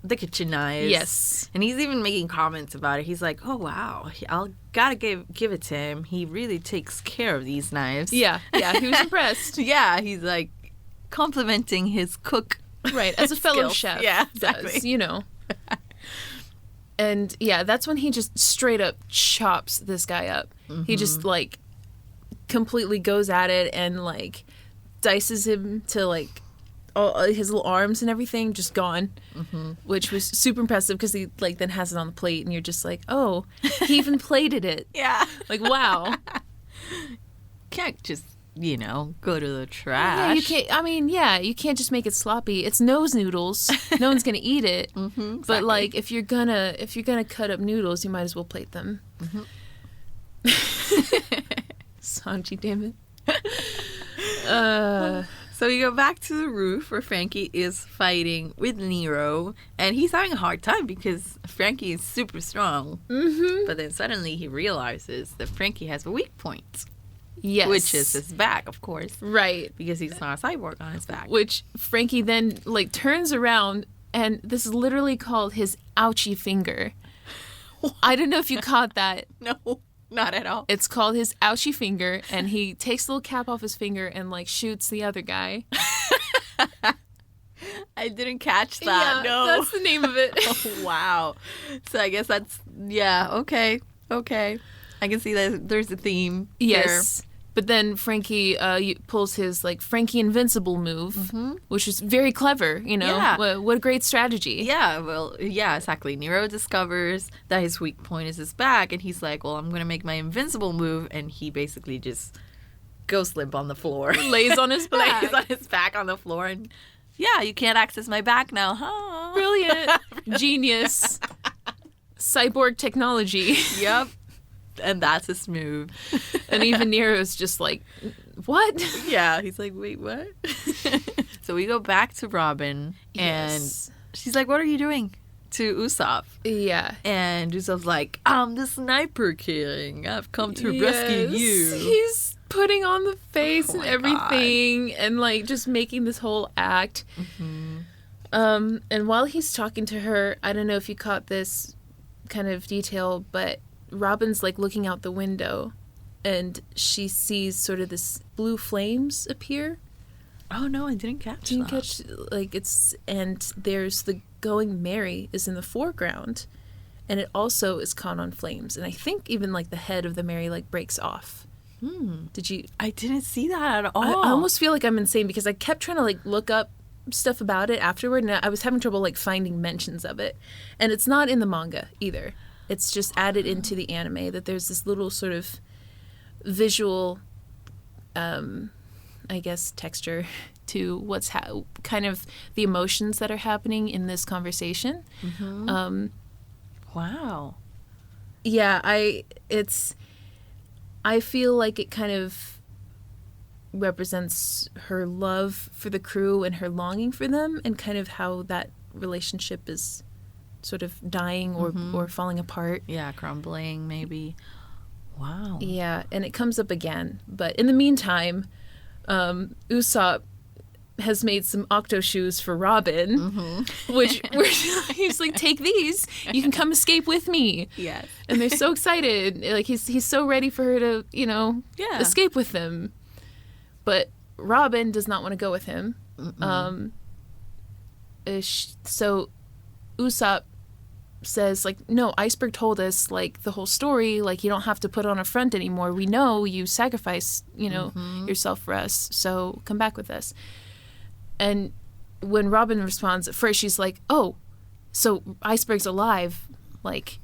the kitchen knives. Yes. And he's even making comments about it. He's like, oh, wow, I'll gotta give it to him. He really takes care of these knives. Yeah, he was impressed. Yeah, he's like complimenting his cook. Right, as a fellow skills. chef. Yeah, exactly. Does, And yeah, that's when he just straight up chops this guy up. He just like completely goes at it and like dices him to like all his little arms and everything just gone, which was super impressive because he like then has it on the plate and you're just like, oh, he even plated it. Yeah. Like, wow. Can't just, go to the trash. Yeah, you can't. I mean, you can't just make it sloppy. It's nose noodles. No one's gonna eat it. Exactly. But like, if you're gonna cut up noodles, you might as well plate them. Sanji, damn it. So we go back to the roof where Frankie is fighting with Nero, and he's having a hard time because Frankie is super strong. But then suddenly he realizes that Frankie has a weak point. Yes. Which is his back, of course. Right. Because he's not a cyborg on his back. Which Frankie then, like, turns around, and this is literally called his ouchie finger. I don't know if you caught that. No, not at all. It's called his ouchie finger, and he takes the little cap off his finger and, like, shoots the other guy. I didn't catch that. Yeah, no. That's the name of it. Oh, wow. So I guess that's, okay. I can see that there's a theme. Yes. Here. But then Frankie pulls his, like, Frankie Invincible move, which is very clever, Yeah. What a great strategy. Yeah, well, yeah, exactly. Nero discovers that his weak point is his back, and he's like, well, I'm going to make my invincible move, and he basically just goes limp on the floor. Lays on his back. Lays on his back on the floor, and you can't access my back now, huh? Brilliant. Genius. Cyborg technology. Yep. And that's his move. And even Nero's just like, what? Yeah, he's like, wait, what? So we go back to Robin, and she's like, what are you doing? To Usopp. Yeah. And Usopp's like, I'm the Sniper King. I've come to rescue you. He's putting on the face and everything and like just making this whole act. And while he's talking to her, I don't know if you caught this kind of detail, but Robin's like looking out the window and she sees sort of this blue flames appear. Oh no, I didn't catch that. And there's the Going Merry is in the foreground, and it also is caught on flames. And I think even like the head of the Mary like breaks off. Did you? I didn't see that at all. I almost feel like I'm insane because I kept trying to like look up stuff about it afterward, and I was having trouble like finding mentions of it. And it's not in the manga either. It's just added into the anime that there's this little sort of visual, I guess, texture to what's kind of the emotions that are happening in this conversation. Wow. Yeah, I feel like it kind of represents her love for the crew and her longing for them, and kind of how that relationship is sort of dying or falling apart. Yeah, crumbling maybe. Wow. Yeah, and it comes up again. But in the meantime, Usopp has made some octo shoes for Robin, which he's like, take these, you can come escape with me. Yes. And they're so excited. Like he's so ready for her to, escape with them. But Robin does not want to go with him. So Usopp says, like, no, Iceberg told us, like, the whole story, like, you don't have to put on a front anymore. We know you sacrificed, yourself for us, so come back with us. And when Robin responds, at first she's like, oh, so Iceberg's alive. Like,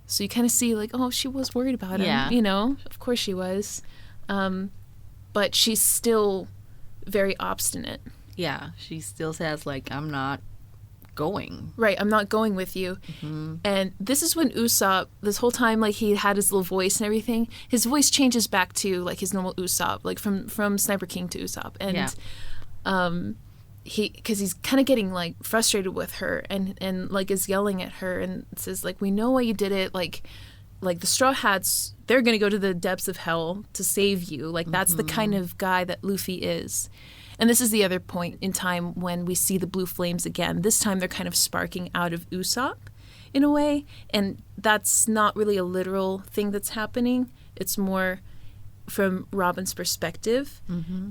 so you kind of see, like, oh, she was worried about him, Of course she was. But she's still very obstinate. Yeah, she still says, like, I'm not going. Right, I'm not going with you. And this is when Usopp, this whole time, like, he had his little voice and everything, his voice changes back to, like, his normal Usopp, like, from Sniper King to Usopp. And because he's kind of getting, like, frustrated with her and like, is yelling at her and says, like, we know why you did it, like the Straw Hats, they're going to go to the depths of hell to save you. Like, that's the kind of guy that Luffy is. And this is the other point in time when we see the blue flames again. This time they're kind of sparking out of Usopp in a way. And that's not really a literal thing that's happening. It's more from Robin's perspective.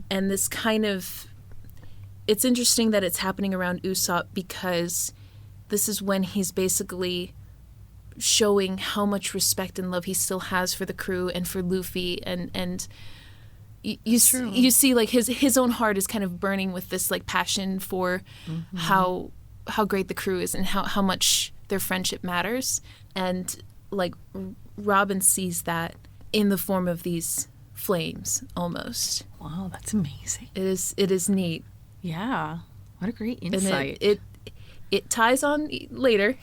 And this kind of... It's interesting that it's happening around Usopp because this is when he's basically showing how much respect and love he still has for the crew and for Luffy, and you see, like, his own heart is kind of burning with this, like, passion for how great the crew is and how much their friendship matters. And, like, Robin sees that in the form of these flames almost. Wow, that's amazing. It is neat. Yeah, what a great insight. And it ties on later,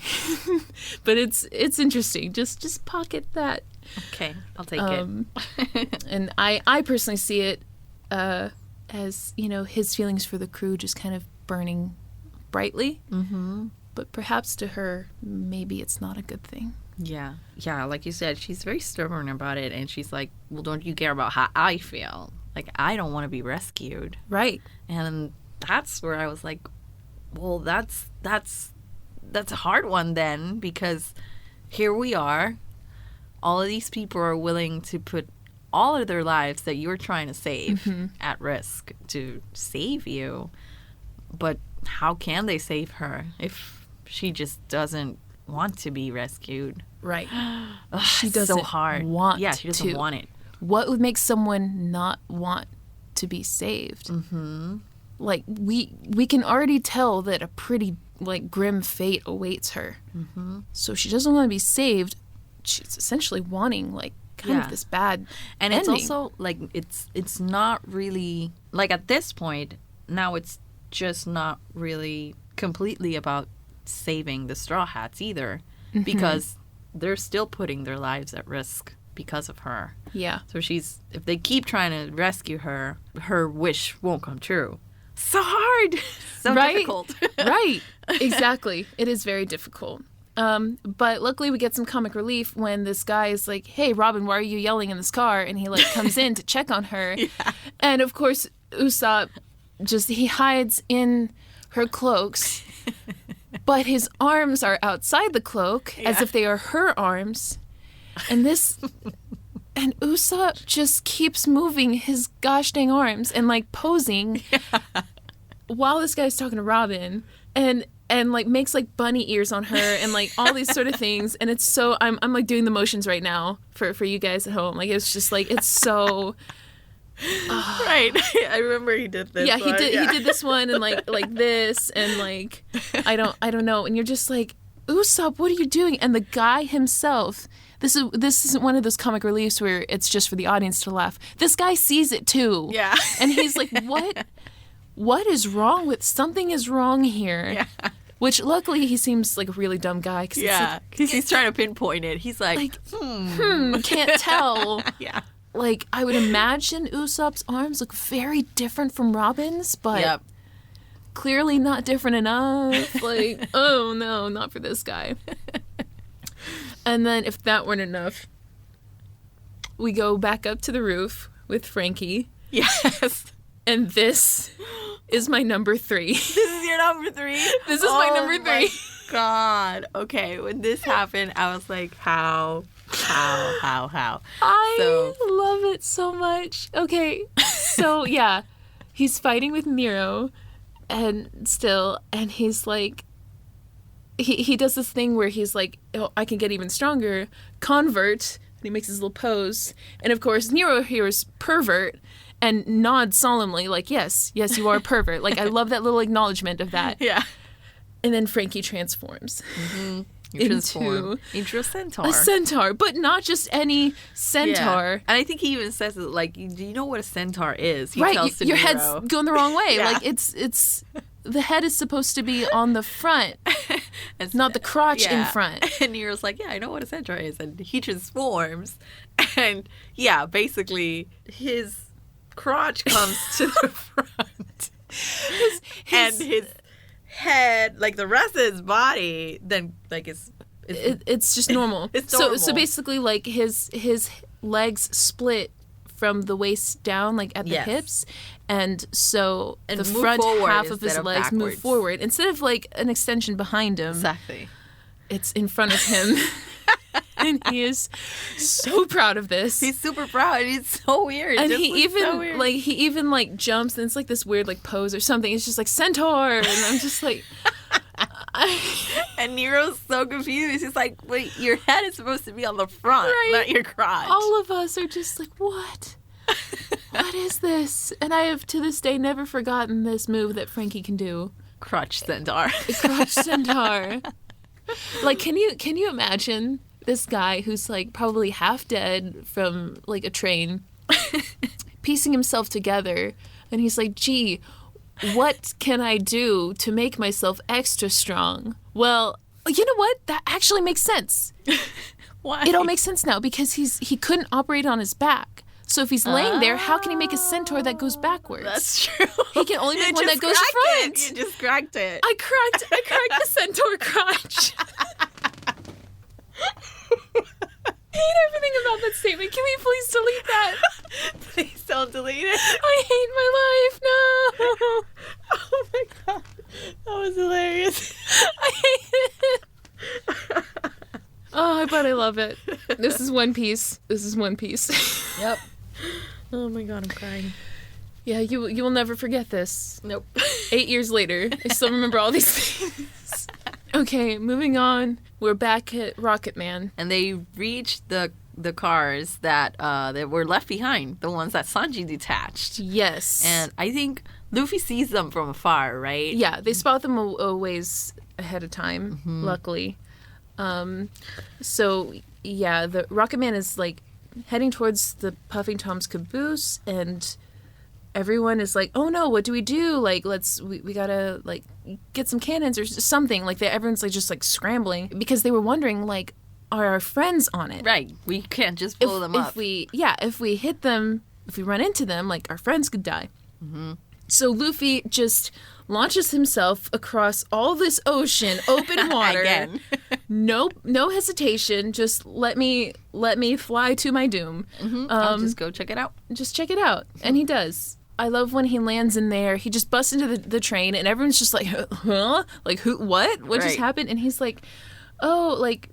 but it's interesting. Just pocket that. Okay, I'll take it. And I personally see it as, his feelings for the crew just kind of burning brightly. But perhaps to her, maybe it's not a good thing. Yeah, like you said, she's very stubborn about it, and she's like, well, don't you care about how I feel? Like, I don't want to be rescued. Right. And that's where I was like, well, that's a hard one then, because here we are, all of these people are willing to put all of their lives that you're trying to save at risk to save you, but how can they save her if she just doesn't want to be rescued? Right. She doesn't so hard. She doesn't want it. What would make someone not want to be saved? Like, we can already tell that a pretty, like, grim fate awaits her. So she doesn't want to be saved. She's essentially wanting, like, kind of this bad and ending. It's also, like, it's not really, like, at this point, now it's just not really completely about saving the Straw Hats either, because they're still putting their lives at risk because of her. Yeah. So if they keep trying to rescue her, her wish won't come true. So hard. So difficult. Right. Exactly. It is very difficult. But luckily we get some comic relief when this guy is like, hey, Robin, why are you yelling in this car? And he, like, comes in to check on her. Yeah. And of course, Usopp he hides in her cloaks, but his arms are outside the cloak as if they are her arms. And Usopp just keeps moving his gosh dang arms and, like, posing while this guy's talking to Robin. And and like makes like bunny ears on her and like all these sort of things. And it's so I'm like doing the motions right now for you guys at home. Like it's just like it's so right. I remember he did this. Yeah, he did this one and like this and like I don't know. And you're just like, Usopp, what are you doing? And the guy himself, this isn't one of those comic reliefs where it's just for the audience to laugh. This guy sees it too. Yeah. And he's like, what is wrong with, something is wrong here. Yeah. Which luckily he seems like a really dumb guy. Yeah, because he's trying to pinpoint it. He's like can't tell. Yeah. Like, I would imagine Usopp's arms look very different from Robin's, but clearly not different enough. Like, oh no, not for this guy. And then if that weren't enough, we go back up to the roof with Frankie. Yes. And this is my number 3. This is your number 3? This is my number 3. My God. Okay, when this happened, I was like, how? I love it so much. Okay, so yeah, he's fighting with Nero, and he's like, he does this thing where he's like, oh, I can get even stronger, convert, and he makes his little pose, and of course Nero hears pervert, and nods solemnly, like, yes, you are a pervert. Like, I love that little acknowledgement of that. Yeah. And then Frankie transforms. Mm-hmm. Into a centaur. A centaur, but not just any centaur. Yeah. And I think he even says it, like, do you know what a centaur is? He right, tells your Nero. head's going the wrong way. Yeah. Like, it's the head is supposed to be on the front, it's not the crotch in front. And Nero's like, yeah, I know what a centaur is. And he transforms. And, yeah, basically, his crotch comes to the front. And his head, like the rest of his body, then like it's just normal. It's normal. So basically, like his legs split from the waist down, like at the hips, and the front half of his legs move forward instead of like an extension behind him. Exactly. It's in front of him. And he is so proud of this. He's super proud. It's so weird. And he even like jumps, and it's like this weird like pose or something. It's just like centaur, and I'm just like. And Nero's so confused. He's like, "Wait, your head is supposed to be on the front, not your crotch." All of us are just like, "What? What is this?" And I have to this day never forgotten this move that Frankie can do. Crotch centaur. Crotch centaur. Like, can you imagine this guy who's like probably half dead from like a train, piecing himself together, and he's like, gee, what can I do to make myself extra strong? Well, you know what? That actually makes sense. Why? It all makes sense now because he couldn't operate on his back. So if he's laying there, how can he make a centaur that goes backwards? That's true. He can only make one that goes front. You just cracked it. I cracked the centaur crotch. I hate everything about that statement. Can we please delete that? Please don't delete it. I hate my life. No. Oh my God. That was hilarious. I hate it. Oh, but I love it. This is One Piece. Yep. Oh my God, I'm crying. Yeah, you will never forget this. Nope. 8 years later, I still remember all these things. Okay, moving on. We're back at Rocket Man. And they reached the cars that were left behind, the ones that Sanji detached. Yes. And I think Luffy sees them from afar, right? Yeah, they spot them a ways ahead of time, luckily. So, yeah, the Rocket Man is, like, heading towards the Puffing Tom's caboose, and everyone is like, oh no, what do we do? Like, we gotta, like, get some cannons or something. Like, everyone's, like, just, like, scrambling because they were wondering, like, are our friends on it? Right. We can't just blow them up. If we hit them, if we run into them, like, our friends could die. Mm-hmm. So Luffy just launches himself across all this ocean, open water. Again. No hesitation. Just let me fly to my doom. Mm-hmm. I'll just go check it out. Just check it out. And he does. I love when he lands in there. He just busts into the train, and everyone's just like, huh? Like, who? What? What just happened? And he's like, oh, like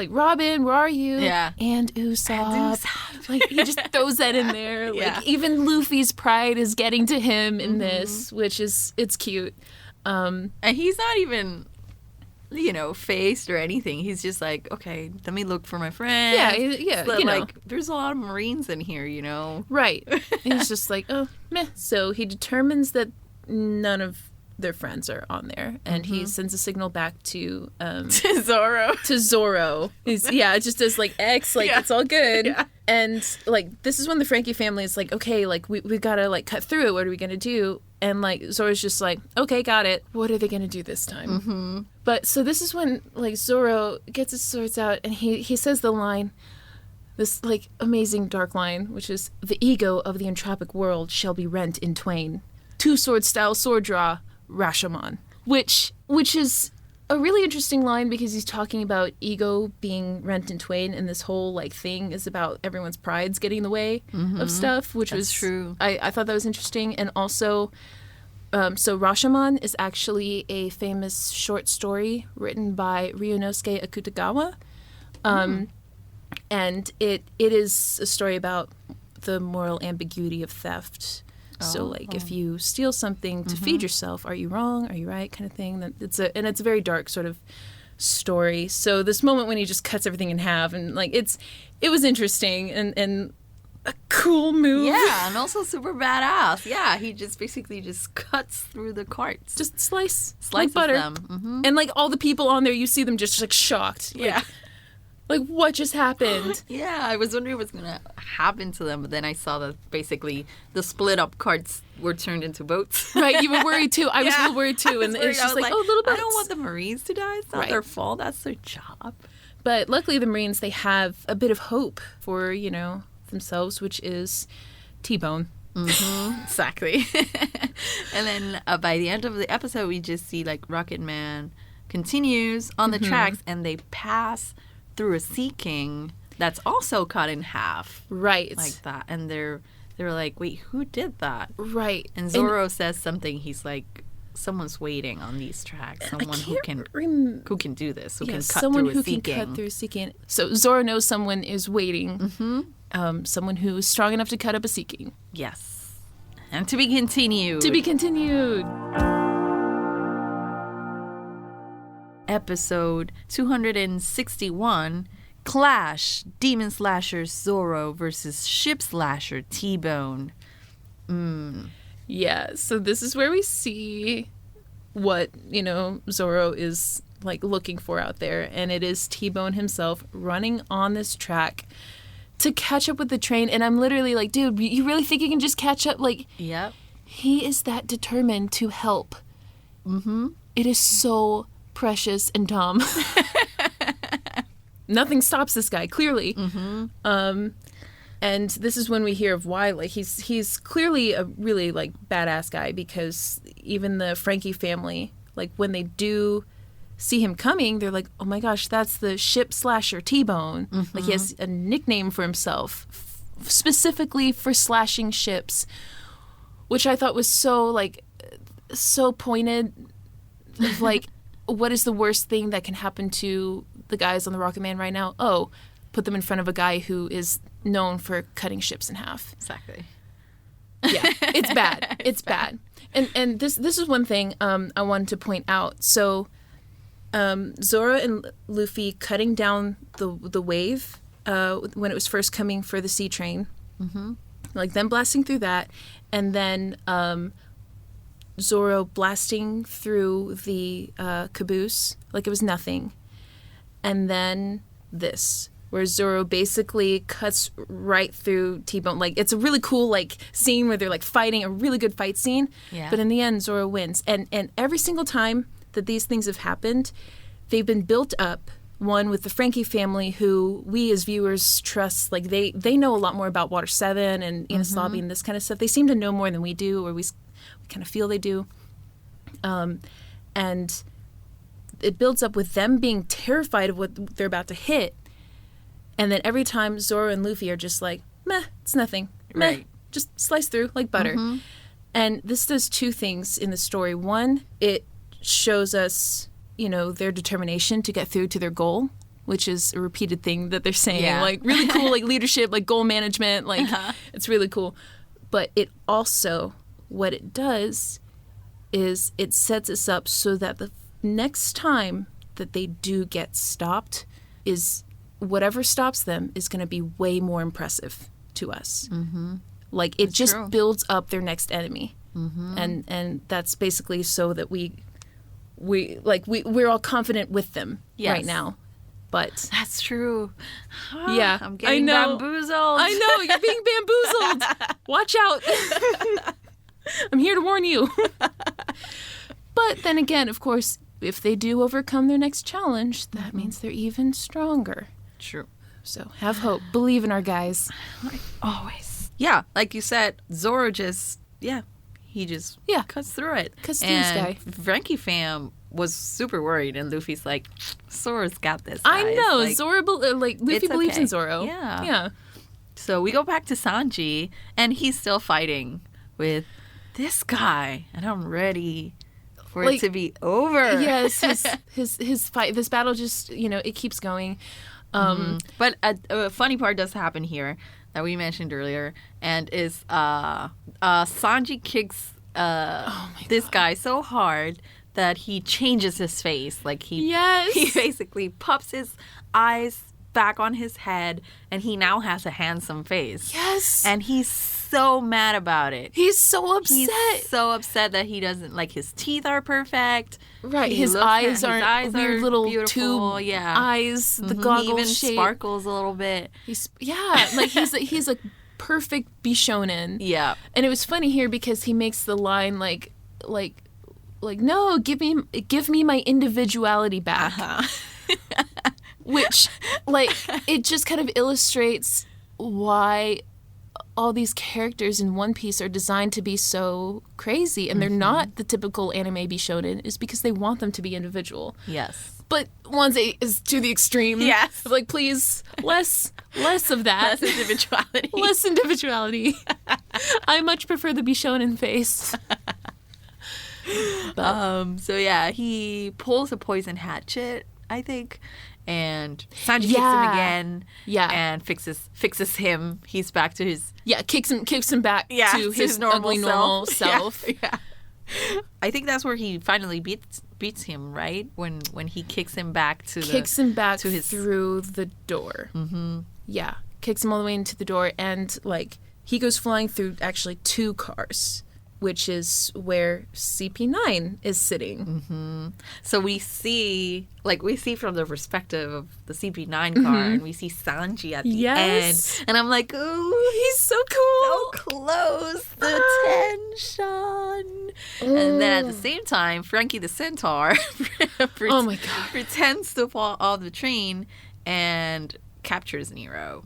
Robin, where are you? Yeah. And Usopp. Like, he just throws that in there. Like, even Luffy's pride is getting to him in this, which is, it's cute. And he's not even, faced or anything. He's just like, okay, let me look for my friend. Yeah, So, like, there's a lot of Marines in here, Right. And he's just like, oh, meh. So he determines that none of their friends are on there, and he sends a signal back to to Zoro. To Zoro. It just does like X, like it's all good. Yeah. And like this is when the Frankie family is like, okay, like we gotta like cut through it. What are we gonna do? And like Zoro's just like, okay, got it. What are they gonna do this time? But so this is when like Zoro gets his swords out, and he says the line, this like amazing dark line, which is, the ego of the entropic world shall be rent in twain. Two-sword style sword draw, Rashomon. Which is a really interesting line, because he's talking about ego being rent in twain, and this whole like thing is about everyone's prides getting in the way of stuff, which was true. I thought that was interesting. And also, so Rashomon is actually a famous short story written by Ryunosuke Akutagawa. And it is a story about the moral ambiguity of theft. So, like, if you steal something to feed yourself, are you wrong? Are you right? Kind of thing. It's a very dark sort of story. So this moment when he just cuts everything in half, and like it was interesting and a cool move. Yeah, and also super badass. Yeah, he just basically just cuts through the carts. Just slices like butter. Them. And like all the people on there, you see them just like shocked. Yeah. Like, what just happened? Yeah, I was wondering what's going to happen to them, but then I saw that basically the split-up carts were turned into boats. Right, you were worried too. I was a little worried too. And it's just like, oh, little boats. I don't want the Marines to die. It's not their fault. That's their job. But luckily the Marines, they have a bit of hope for, themselves, which is T-Bone. Exactly. And then by the end of the episode, we just see, like, Rocket Man continues on the tracks, and they pass through a Sea King that's also cut in half. Right. Like that. And they're like, wait, who did that? Right. And Zoro says something. He's like, someone's waiting on these tracks. Someone who can do this. Who can cut through a Sea King. Cut through a Sea King. So Zoro knows someone is waiting. Someone who is strong enough to cut up a Sea King. Yes. And to be continued. To be continued. Episode 261, Clash, Demon Slasher Zoro versus Ship Slasher T-Bone. Yeah, so this is where we see what, Zoro is like looking for out there, and it is T-Bone himself running on this track to catch up with the train. And I'm literally like, dude, you really think you can just catch up? Like, yep. He is that determined to help. It is so precious and dumb. Nothing stops this guy, clearly. And this is when we hear of why. Like, he's clearly a really like badass guy, because even the Frankie family, like when they do see him coming, they're like, oh my gosh, that's the Ship Slasher T-Bone. Like, he has a nickname for himself specifically for slashing ships, which I thought was so pointed. Like, what is the worst thing that can happen to the guys on the Rocket Man right now? Oh, put them in front of a guy who is known for cutting ships in half. Exactly. Yeah, it's bad. It's bad. And this is one thing I wanted to point out. So Zoro and Luffy cutting down the wave when it was first coming for the sea train. Like them blasting through that, and then Zoro blasting through the caboose like it was nothing. And then this, where Zoro basically cuts right through T-Bone. Like, it's a really cool, like, scene where they're, like, fighting, a really good fight scene. Yeah. But in the end, Zoro wins. And every single time that these things have happened, they've been built up, one with the Frankie family, who we as viewers trust. Like, they know a lot more about Water 7 and Enies Lobby and this kind of stuff. They seem to know more than we do, or we kind of feel they do. And it builds up with them being terrified of what they're about to hit. And then every time Zoro and Luffy are just like, meh, it's nothing. Meh, right. Just slice through like butter. And this does two things in the story. One, it shows us, their determination to get through to their goal, which is a repeated thing that they're saying. Yeah. Like, really cool, like, leadership, like, goal management. Like, it's really cool. But it also, what it does is it sets us up so that the next time that they do get stopped is whatever stops them is going to be way more impressive to us. Mm-hmm. Like, it just builds up their next enemy. Mm-hmm. And that's basically so that we're all confident with them right now. But that's true. Yeah, I'm getting bamboozled. I know, you're being bamboozled. Watch out. I'm here to warn you. But then again, of course, if they do overcome their next challenge, that means they're even stronger. True. So have hope. Believe in our guys. Like always. Yeah, like you said, Zoro he just cuts through it. Cuts through this guy. Frankie fam was super worried, and Luffy's like, Zoro's got this, guys. I know. Like, Zoro, Luffy believes in Zoro. Yeah. So we go back to Sanji, and he's still fighting with this guy, and I'm ready for it to be over. Yes, his fight, this battle just, it keeps going. But a funny part does happen here that we mentioned earlier, and is Sanji kicks this guy so hard that he changes his face. Like he basically pops his eyes back on his head, and he now has a handsome face. Yes. And he's so mad about it. He's so upset. He's so upset that he doesn't, like, his teeth are perfect. Right. His eyes are weird little beautiful. Tube eyes. The goggle he even shape sparkles a little bit. He's a perfect Bishonen. Yeah. And it was funny here because he makes the line like no, give me my individuality back. Which, it just kind of illustrates why all these characters in One Piece are designed to be so crazy, and they're not the typical anime Bishonen, is because they want them to be individual. Yes. But Wanze is to the extreme. Yes. Like, please, less of that. Less individuality. Less individuality. I much prefer the Bishonen face. So yeah, he pulls a poison hatchet, I think, and Sanji kicks him again. Yeah. And fixes him. He's back to his kicks him back to his normal self. Yeah. I think that's where he finally beats him, right? When he kicks him back to his through the door. Mm-hmm. Yeah, kicks him all the way into the door, and he goes flying through actually 2 cars, which is where CP9 is sitting. Mm-hmm. So we see from the perspective of the CP9 car, and we see Sanji at the end. And I'm like, ooh, he's so cool. So close. The tension. And then at the same time, Frankie the Centaur oh my God. pretends to fall off the train and captures Nero.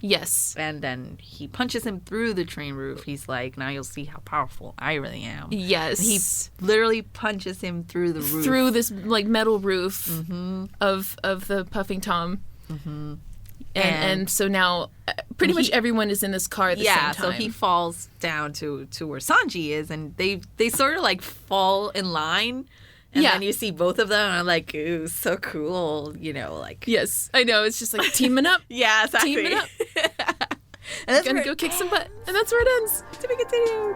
Yes. And then he punches him through the train roof. He's like, now you'll see how powerful I really am. Yes. And he literally punches him through the roof. Through this metal roof of the Puffing Tom. Mm-hmm. And so now pretty much everyone is in this car at the same time. Yeah, so he falls down to where Sanji is, and they sort of fall in line. And then you see both of them, and I'm like, ooh, so cool, Yes, I know. It's just teaming up. Yeah, exactly. Teaming up. And gonna go kick some butt. And that's where it ends. To be continued.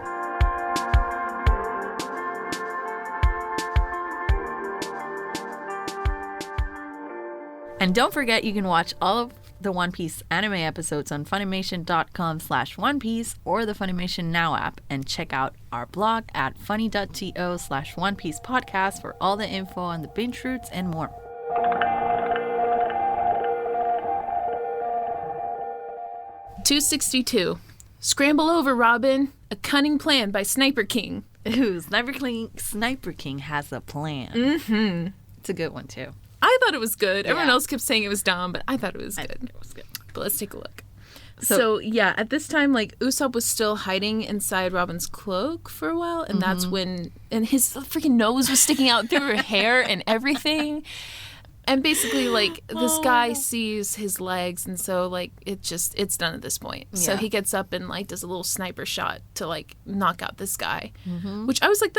And don't forget, you can watch all of the One Piece anime episodes on Funimation.com/OnePiece or the Funimation Now app, and check out our blog at funny.to/OnePiece podcast for all the info on the binge routes and more. $262. Scramble over, Robin. A cunning plan by Sniper King. Ooh, Sniper King has a plan. Mm-hmm. It's a good one, too. I thought it was good. Yeah. Everyone else kept saying it was dumb, but I thought it was good. It was good. But let's take a look. So yeah, at this time, Usopp was still hiding inside Robin's cloak for a while, and that's when, and his freaking nose was sticking out through her hair and everything. And basically, this guy sees his legs, and so, it's done at this point. Yeah. So he gets up and, does a little sniper shot to, knock out this guy. Mm-hmm. Which I was like,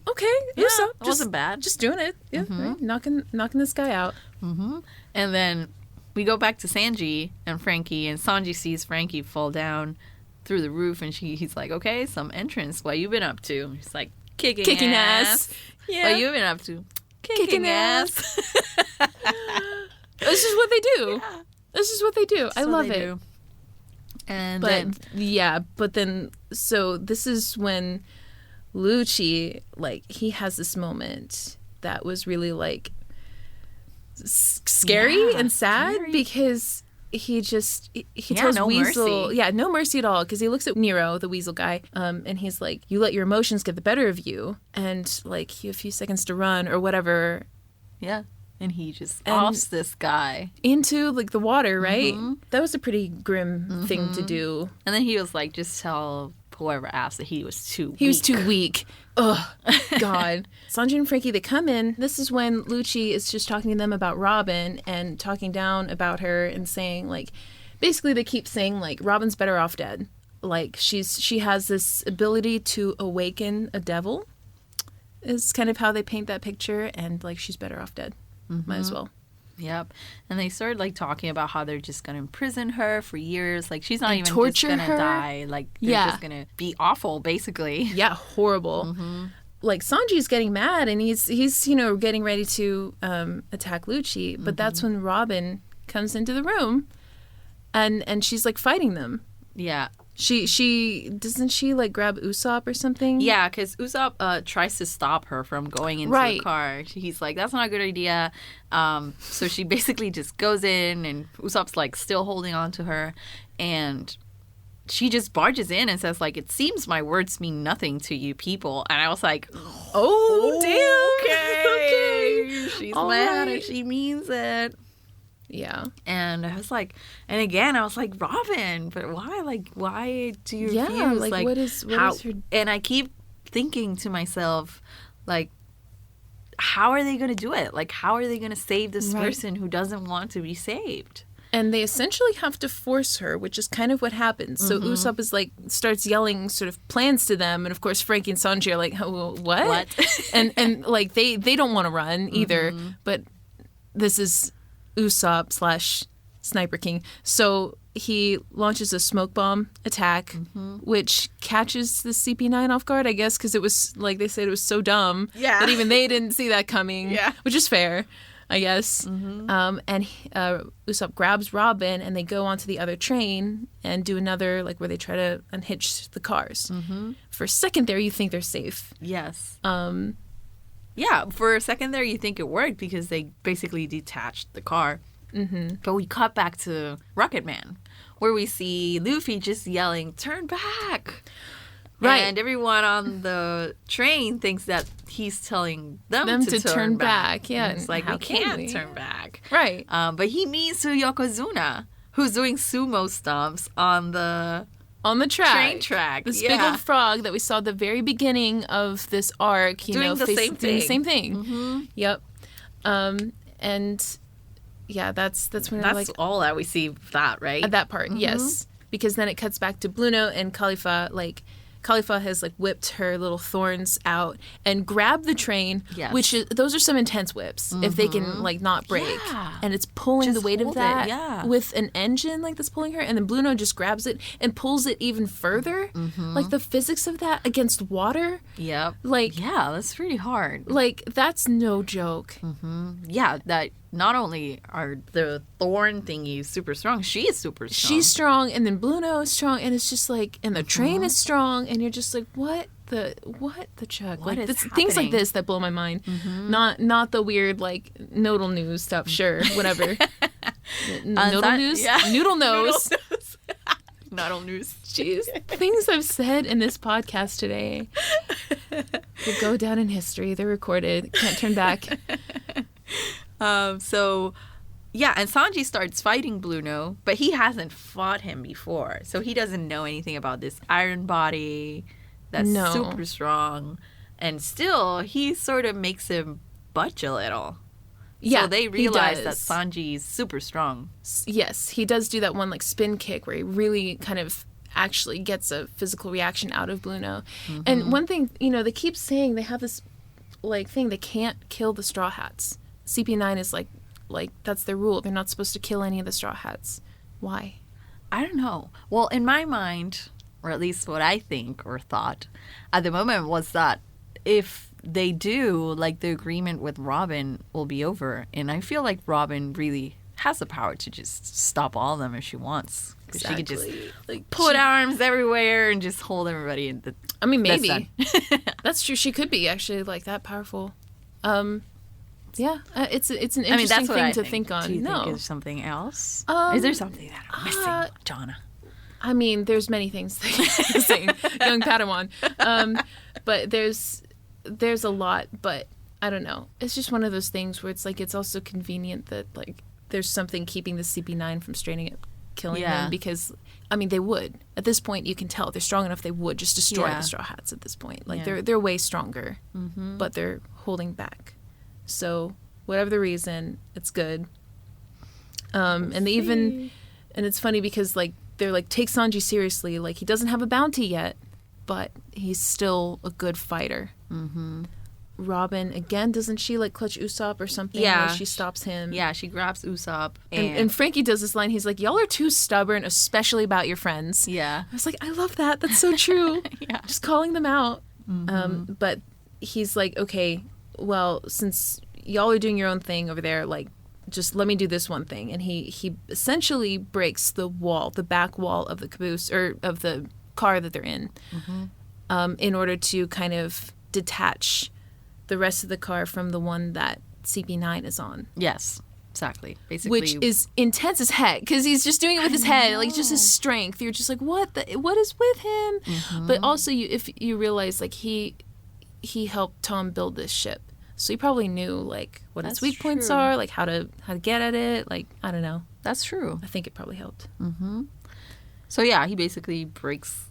okay, Usopp. It wasn't bad. Just doing it. Yeah, right? Knocking this guy out. Mm-hmm. And then we go back to Sanji and Frankie, and Sanji sees Frankie fall down through the roof, and he's like, okay, some entrance. What you been up to? He's like, Kicking ass. Yeah. What you been up to? Kicking ass. This is what they do. Yeah. This is what they do. I love it. Do. And but then so this is when Lucci, like, he has this moment that was really like scary and sad because he tells no Weasel, mercy. No mercy at all, because he looks at Nero, the Weasel guy, and he's like, you let your emotions get the better of you, and like you have a few seconds to run or whatever. Yeah. And he just offs this guy into like the water, right? Mm-hmm. That was a pretty grim thing to do. And then he was like, just tell whoever asked that he was too weak. He was too weak. Ugh, God. Sanji and Frankie, they come in. This is when Lucci is just talking to them about Robin and talking down about her and saying, like, basically they keep saying, like, Robin's better off dead. Like, she has this ability to awaken a devil is kind of how they paint that picture, and, like, she's better off dead. Might as well. Yep. And they started like talking about how they're just gonna imprison her for years. Like, she's not even torture just gonna her. die. Like, they're just gonna be awful, basically. Yeah, horrible. Like, Sanji's getting mad, and he's getting ready to attack Lucci, but that's when Robin comes into the room, and she's like fighting them. Yeah. She doesn't she like grab Usopp or something? Yeah, because Usopp tries to stop her from going into the car. He's like, that's not a good idea. So she basically just goes in, and Usopp's like still holding on to her, and she just barges in and says, like, it seems my words mean nothing to you people. And I was like, oh damn. Okay. She's mad and she means it. Yeah. And I was like, and again, I was like, Robin, but why? Like, why do you refuse? Like what is her... And I keep thinking to myself, like, how are they going to do it? Like, how are they going to save this person who doesn't want to be saved? And they essentially have to force her, which is kind of what happens. So Usopp is like, starts yelling sort of plans to them. And of course, Frankie and Sanji are like, oh, what? and like, they don't want to run either. But this is Usopp / Sniper King. So he launches a smoke bomb attack, which catches the CP9 off guard, I guess, because it was, like they said, it was so dumb that even they didn't see that coming, which is fair, I guess. And Usopp grabs Robin, and they go onto the other train and do another, like, where they try to unhitch the cars. For a second there, you think they're safe. Yes. Yeah, for a second there, you think it worked because they basically detached the car. But we cut back to Rocket Man, where we see Luffy just yelling, turn back! Right. And everyone on the train thinks that he's telling them to turn back. Yeah. And it's like, we can't turn back. Right. But he means to Yokozuna, who's doing sumo stomps on the track. Train track. This big old frog that we saw at the very beginning of this arc, doing the same thing. Yep. And yeah, that's when that's like all that we see of that, right? At that part, yes. Because then it cuts back to Bluno and Khalifa, like Khalifa has like whipped her little thorns out and grabbed the train, which is, those are some intense whips if they can like not break. Yeah. And it's pulling just the weight of that with an engine like that's pulling her, and then Bluno just grabs it and pulls it even further. Like the physics of that against water. Yep. Like that's pretty hard. Like that's no joke. Yeah, that not only are the thorn thingies super strong, she is super strong. She's strong, and then Bluno is strong, and it's just like, and the train is strong, and you're just like, what the chuck? What like is things like this that blow my mind. Not the weird like nodal news stuff. Sure, whatever. Nodal news, noodle nose. Nodal news. Jeez, things I've said in this podcast today will go down in history. They're recorded. Can't turn back. And Sanji starts fighting Bluno, but he hasn't fought him before, so he doesn't know anything about this iron body that's super strong, and still he sort of makes him budge a little. Yeah, so they realize that Sanji's super strong. Yes, he does do that one like spin kick where he really kind of actually gets a physical reaction out of Bluno. And one thing, they keep saying they have this like thing, they can't kill the Straw Hats. CP9 is like that's their rule. They're not supposed to kill any of the Straw Hats. Why? I don't know. Well, in my mind, or at least what I think or thought at the moment, was that if they do, like, the agreement with Robin will be over. And I feel like Robin really has the power to just stop all of them if she wants. Exactly. She could just like put arms everywhere and just hold everybody. I mean, maybe. That's true. She could be actually like that powerful. Yeah, it's an interesting thing to think on. Do you think there's something else? Is there something that I'm missing, Jonna? I mean, there's many things that you're missing, young Padawan. But there's a lot, but I don't know. It's just one of those things where it's like it's also convenient that like there's something keeping the CP9 from straining it, killing them, because I mean they would. At this point you can tell they're strong enough they would just destroy the Straw Hats at this point. Like they're way stronger, but they're holding back. So whatever the reason, it's good. And they even, and it's funny because like they're like, take Sanji seriously. Like he doesn't have a bounty yet, but he's still a good fighter. Robin, again, doesn't she like clutch Usopp or something? Yeah. She stops him. Yeah, she grabs Usopp. And Frankie does this line. He's like, y'all are too stubborn, especially about your friends. Yeah. I was like, I love that. That's so true. Just calling them out. But he's like, okay, well, since y'all are doing your own thing over there, like, just let me do this one thing. And he essentially breaks the wall, the back wall of the caboose, or of the car that they're in order to kind of detach the rest of the car from the one that CP9 is on. Yes, exactly. Basically, which is intense as heck because he's just doing it with his head, like just his strength. You're just like, what is with him? But also, if you realize like he helped Tom build this ship, so he probably knew like what its weak points are, like how to get at it. Like I don't know. That's true. I think it probably helped. So yeah, he basically breaks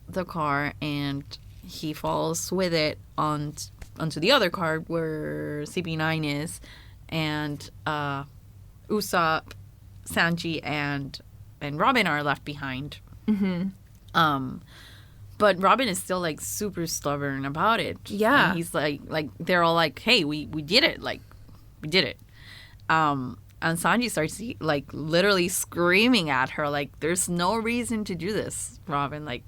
the car and he falls with it onto the other car where CP9 is, and Usopp, Sanji, and Robin are left behind. But Robin is still like super stubborn about it. Yeah, and he's like they're all like, "Hey, we did it! Like, we did it." And Sanji starts like literally screaming at her, like, "There's no reason to do this, Robin. Like,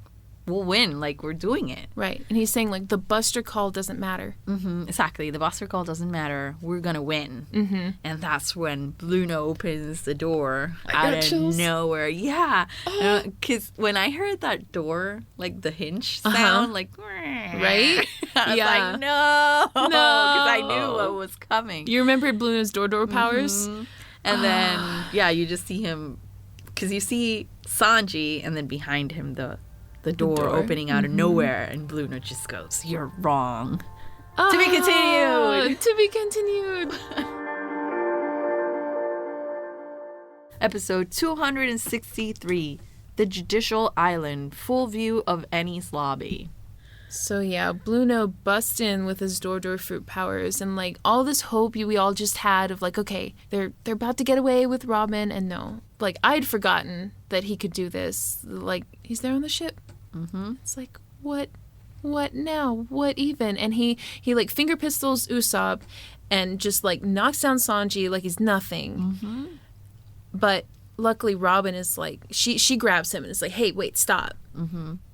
we'll win. Like, we're doing it." Right. And he's saying, like, the Buster call doesn't matter. Exactly. The Buster call doesn't matter. We're going to win. And that's when Bluno opens the door out of nowhere. Yeah. Because when I heard that door, like, the hinge sound, like, right? I was like, no. Because I knew what was coming. You remember Bluno's door powers? And then, yeah, you just see him, because you see Sanji, and then behind him, the door opening out of nowhere, and Bluno just goes, "You're wrong." To be continued. To be continued. Episode 263, The Judicial Island, full view of Annie's lobby. So yeah, Bluno busts in with his door fruit powers, and like all this hope we all just had of like, okay, they're about to get away with Robin, and no, like I'd forgotten that he could do this. Like he's there on the ship. It's like, what now? What even? And he like finger pistols Usopp and just like knocks down Sanji like he's nothing. But luckily Robin is like, she grabs him and is like, hey, wait, stop.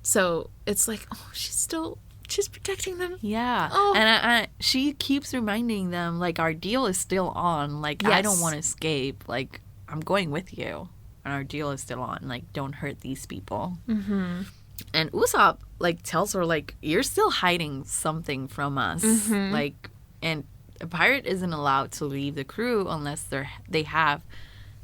So it's like, oh, she's protecting them. Yeah. And she keeps reminding them, like, our deal is still on. Like, yes. I don't want to escape. Like, I'm going with you. And our deal is still on. Like, don't hurt these people. And Usopp, like, tells her, like, you're still hiding something from us. Like, and a pirate isn't allowed to leave the crew unless they have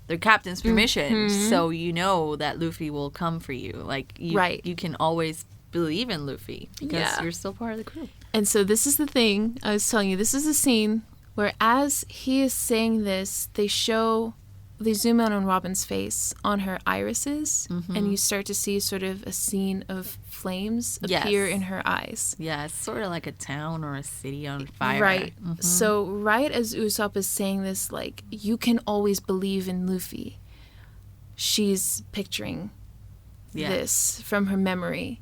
their captain's permission. So you know that Luffy will come for you. Like, you can always believe in Luffy because you're still part of the crew. And so this is the thing. I was telling you, this is a scene where as he is saying this, they zoom in on Robin's face, on her irises, and you start to see sort of a scene of flames appear in her eyes. Yeah, it's sort of like a town or a city on fire. Right. So right as Usopp is saying this, like, you can always believe in Luffy, she's picturing this from her memory.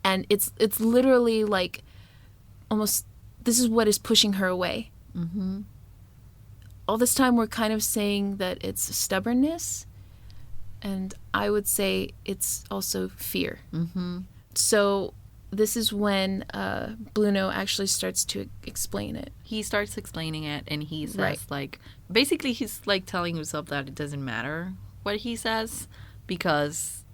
And it's literally like almost, this is what is pushing her away. All this time we're kind of saying that it's stubbornness, and I would say it's also fear. So this is when Bluno actually starts to explain it. He starts explaining it, and he says, Right. like, basically he's, like, telling himself that it doesn't matter what he says because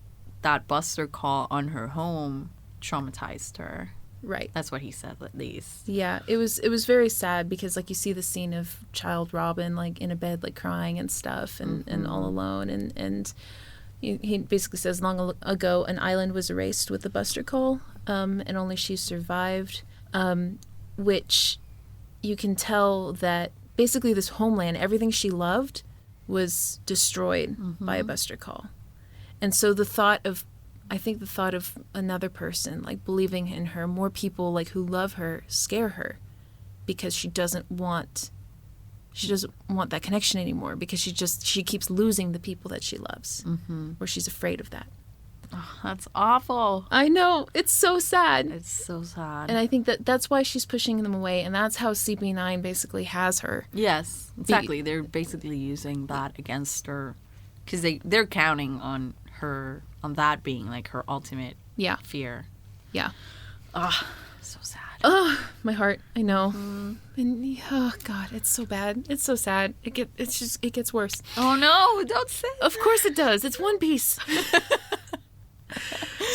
that buster call on her home traumatized her. Right. That's what he said, at least. Yeah, it was very sad because, like, you see the scene of child Robin, like, in a bed, like, crying and stuff and all alone. And he basically says, long ago, an island was erased with the buster call, and only she survived, which you can tell that basically this homeland, everything she loved, was destroyed by a buster call. And so the thought of another person, like, believing in her, more people, like, who love her, scare her because she doesn't want that connection anymore because she keeps losing the people that she loves, or she's afraid of that. Oh, that's awful. I know. It's so sad. It's so sad. And I think that's why she's pushing them away, and that's how CP9 basically has her. Yes, exactly. They're basically using that against her because they're counting on her, on that being, like, her ultimate fear. Yeah. Oh, so sad. Oh, my heart. I know. And oh God, it's so bad. It's so sad. It gets worse. Oh no, don't say that. Of course it does. It's One Piece.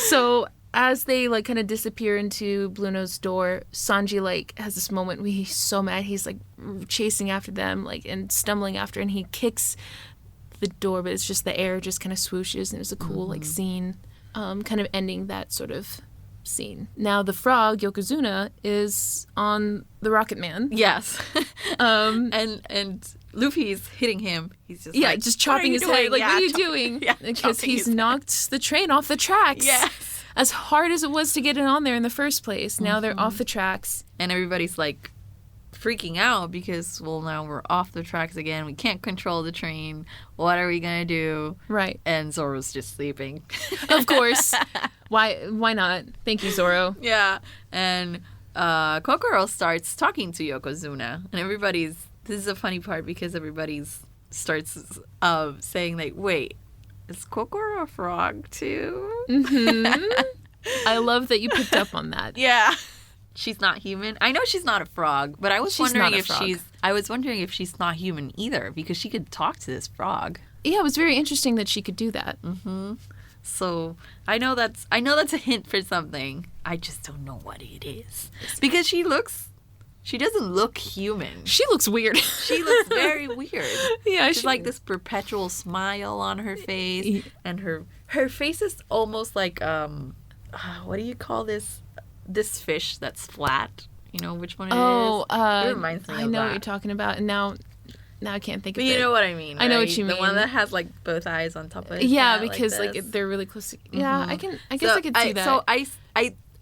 So as they, like, kind of disappear into Bluno's door, Sanji, like, has this moment where he's so mad. He's, like, chasing after them, like, and stumbling after, and he kicks the door, but it's just the air just kind of swooshes, and it was a cool like scene, kind of ending that sort of scene. Now the frog Yokozuna is on the Rocket Man. Yes. And Luffy's hitting him. He's just just chopping his head. Like, what are you doing? Because he's knocked the train off the tracks. Yes. As hard as it was to get it on there in the first place, now they're off the tracks. And everybody's, like, freaking out because, well, now we're off the tracks again. We can't control the train. What are we gonna do? Right. And Zoro's just sleeping. Of course. Why not? Thank you, Zoro. Yeah. And Kokoro starts talking to Yokozuna, and this is a funny part because everybody starts saying, like, wait, is Kokoro a frog too? I love that you picked up on that. Yeah. She's not human. I know she's not a frog, but I was wondering if she's not human either, because she could talk to this frog. Yeah, it was very interesting that she could do that. So I know that's a hint for something. I just don't know what it is, because she doesn't look human. She looks weird. She looks very weird. Yeah, she's like this perpetual smile on her face, and her face is almost like what do you call this fish that's flat? You know which one it is? It reminds me of that. I know what you're talking about, and now I can't think of it. But you know what I mean, right? I know what you mean. The one that has, like, both eyes on top of it. Yeah, because like they're really close. Yeah, I guess I could see that. So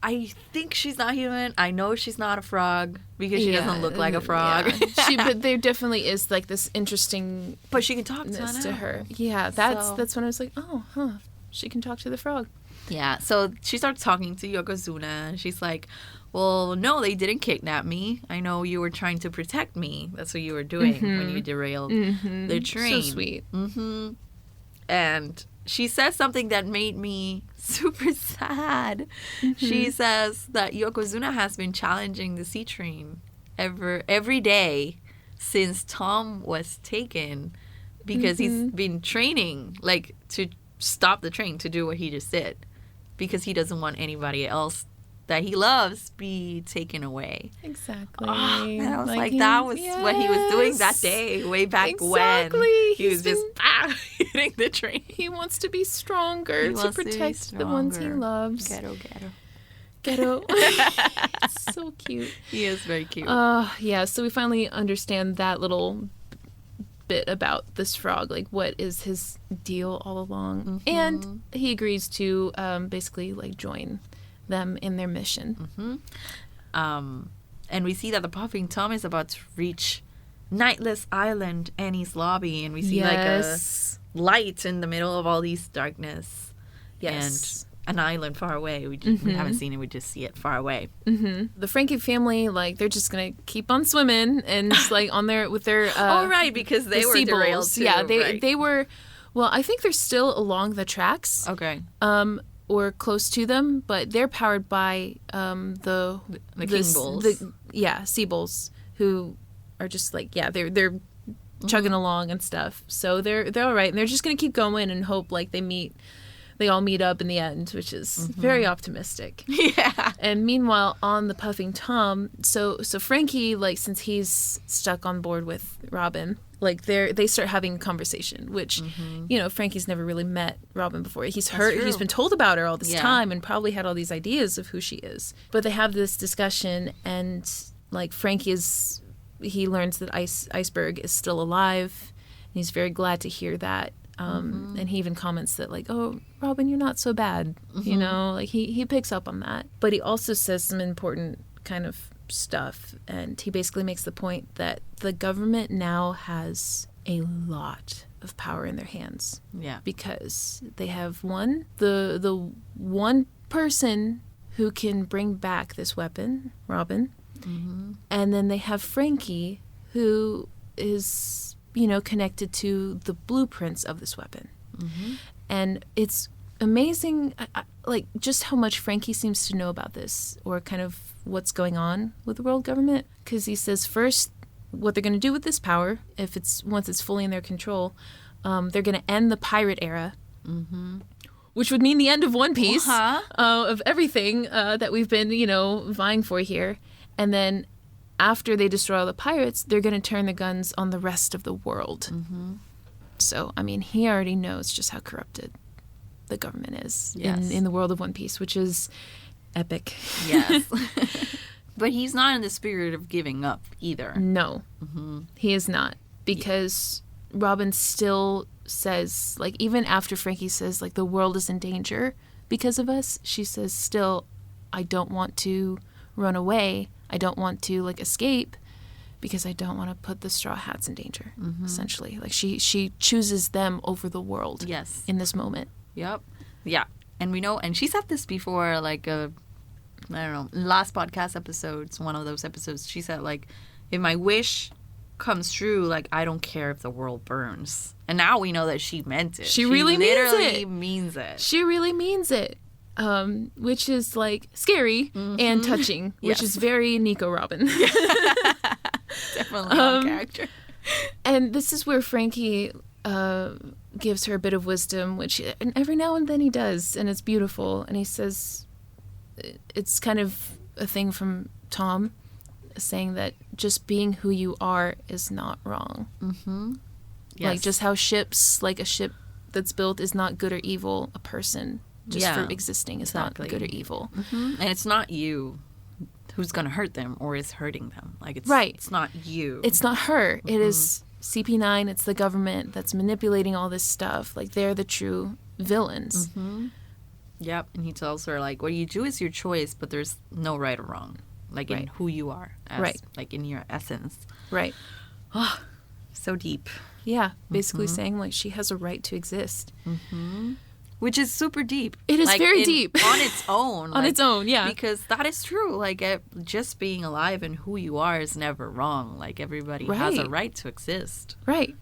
I think she's not human. I know she's not a frog because she doesn't look like a frog. Yeah. But there definitely is, like, this interesting. But she can talk to her. Yeah, that's when I was like, oh, huh, she can talk to the frog. Yeah, so she starts talking to Yokozuna, and she's like, well, no, they didn't kidnap me. I know you were trying to protect me. That's what you were doing when you derailed the train. So sweet. And she says something that made me super sad. She says that Yokozuna has been challenging the sea train every day since Tom was taken, because he's been training, like, to stop the train, to do what he just did, because he doesn't want anybody else that he loves be taken away. Exactly. Oh, and I was like that was what he was doing that day, way back when. He was just hitting the train. He wants to be stronger to protect the ones he loves. Ghetto. So cute. He is very cute. Yeah, so we finally understand that little bit about this frog, like, what is his deal all along. And he agrees to basically, like, join them in their mission. And we see that the Puffing Tom is about to reach Nightless Island, Annie's lobby, and we see like a light in the middle of all these darkness. Yes. And an island far away. We haven't seen it, we just see it far away. The Frankie family, like, they're just gonna keep on swimming and just, like, on their with their right, because they were derailed too. Yeah, they were. Well, I think they're still along the tracks. Okay. or close to them, but they're powered by the king bulls. Sea bulls, who are just like, they're chugging along and stuff. So they're all right, and they're just gonna keep going and hope like they all meet up in the end, which is very optimistic. Yeah. And meanwhile, on the Puffing Tom, so Frankie, like, since he's stuck on board with Robin, like they start having a conversation, which Frankie's never really met Robin before. He's been told about her all this time and probably had all these ideas of who she is. But they have this discussion, and like Frankie he learns that Iceberg is still alive, and he's very glad to hear that. And he even comments that, like, oh, Robin, you're not so bad. Like he picks up on that. But he also says some important kind of stuff, and he basically makes the point that the government now has a lot of power in their hands. Yeah. Because they have the one person who can bring back this weapon, Robin. And then they have Frankie, who is connected to the blueprints of this weapon. And it's amazing, like, just how much Frankie seems to know about this, or kind of what's going on with the world government. Because he says first, what they're going to do with this power, once it's fully in their control, they're going to end the pirate era, which would mean the end of One Piece, of everything that we've been, vying for here. And then after they destroy all the pirates, they're going to turn the guns on the rest of the world. So, I mean, he already knows just how corrupted the government is in the world of One Piece, which is epic. Yes. But he's not in the spirit of giving up either. No, he is not. Because Robin still says, like, even after Frankie says, like, the world is in danger because of us, she says, still, I don't want to run away. I don't want to, like, escape, because I don't want to put the Straw Hats in danger, essentially. Like, she chooses them over the world in this moment. Yep. Yeah. And we know, and she said this before, like, I don't know, last podcast episodes, one of those episodes, she said, like, if my wish comes true, like, I don't care if the world burns. And now we know that she meant it. She really literally means it. She really means it. Which is, like, scary and touching, which is very Nico Robin. Definitely on character. And this is where Frankie gives her a bit of wisdom, and every now and then he does, and it's beautiful. And he says, it's kind of a thing from Tom, saying that just being who you are is not wrong. Yes. Like, just how ships, like a ship that's built is not good or evil, a person just for existing is not good or evil. And it's not you who's going to hurt them or is hurting them. Like, it's not you. It's not her. It is CP9. It's the government that's manipulating all this stuff. Like, they're the true villains. Yep. And he tells her, like, what you do is your choice, but there's no right or wrong. Like, in who you are. Like, in your essence. Right. Oh, so deep. Yeah. Basically saying, like, she has a right to exist. Which is super deep. It is, like, very deep. On its own. On its own, yeah. Because that is true. Like, just being alive and who you are is never wrong. Like, everybody has a right to exist. Right.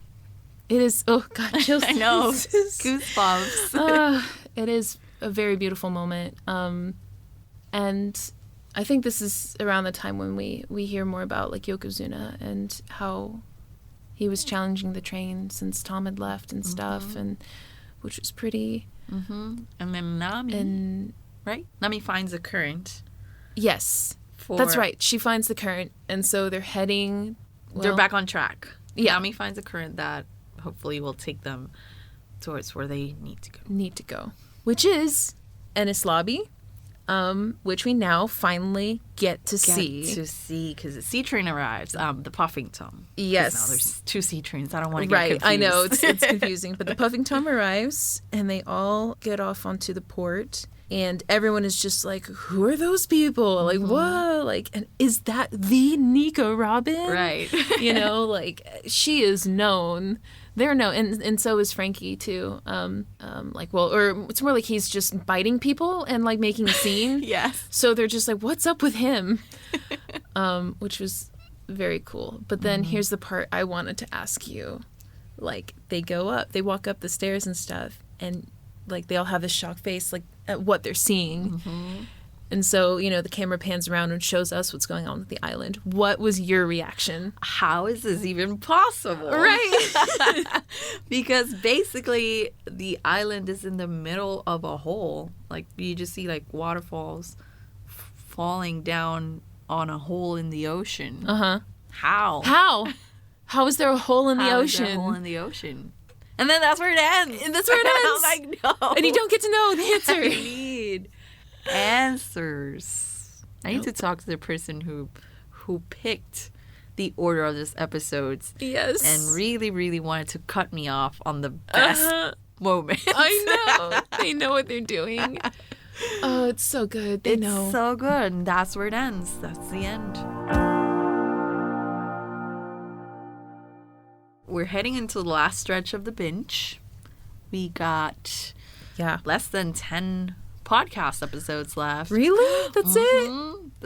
It is, oh, God, chills. I know. Goosebumps. It is a very beautiful moment. And I think this is around the time when we hear more about, like, Yokozuna and how he was challenging the train since Tom had left and stuff, and which was pretty... And then Nami, right? Nami finds a current. Yes, that's right. She finds the current, and so they're heading... they're back on track. Yeah. Nami finds a current that hopefully will take them towards where they need to go. Which is Enies Lobby, which we now finally get to see. Because the sea train arrives, the Puffing Tom. Yes. Now there's two sea trains. I don't want to get confused. I know, it's confusing. But the Puffing Tom arrives, and they all get off onto the port, and everyone is just like, who are those people? Like, whoa, like, and is that the Nico Robin? Right. Like, she is known. They're known, and so is Frankie too. Or it's more like he's just biting people and, like, making a scene. Yes. So they're just like, what's up with him? Which was very cool. But then here's the part I wanted to ask you. Like, they walk up the stairs and stuff, and, like, they all have this shocked face, like, what they're seeing. And so, you know, the camera pans around and shows us what's going on with the island. What was your reaction? How is this even possible? Right. Because basically the island is in the middle of a hole. Like, you just see like waterfalls falling down on a hole in the ocean. How? How is there a hole in the How ocean? is there a hole in the ocean? And then that's where it ends. And that's where it ends. I'm like, no. And you don't get to know the answer. I need answers. I need to talk to the person who picked the order of this episodes. Yes. And really, really wanted to cut me off on the best moment. I know. They know what they're doing. Oh, it's so good. They know. It's so good. And that's where it ends. That's the end. We're heading into the last stretch of the binge. We got less than 10 podcast episodes left. Really? That's it?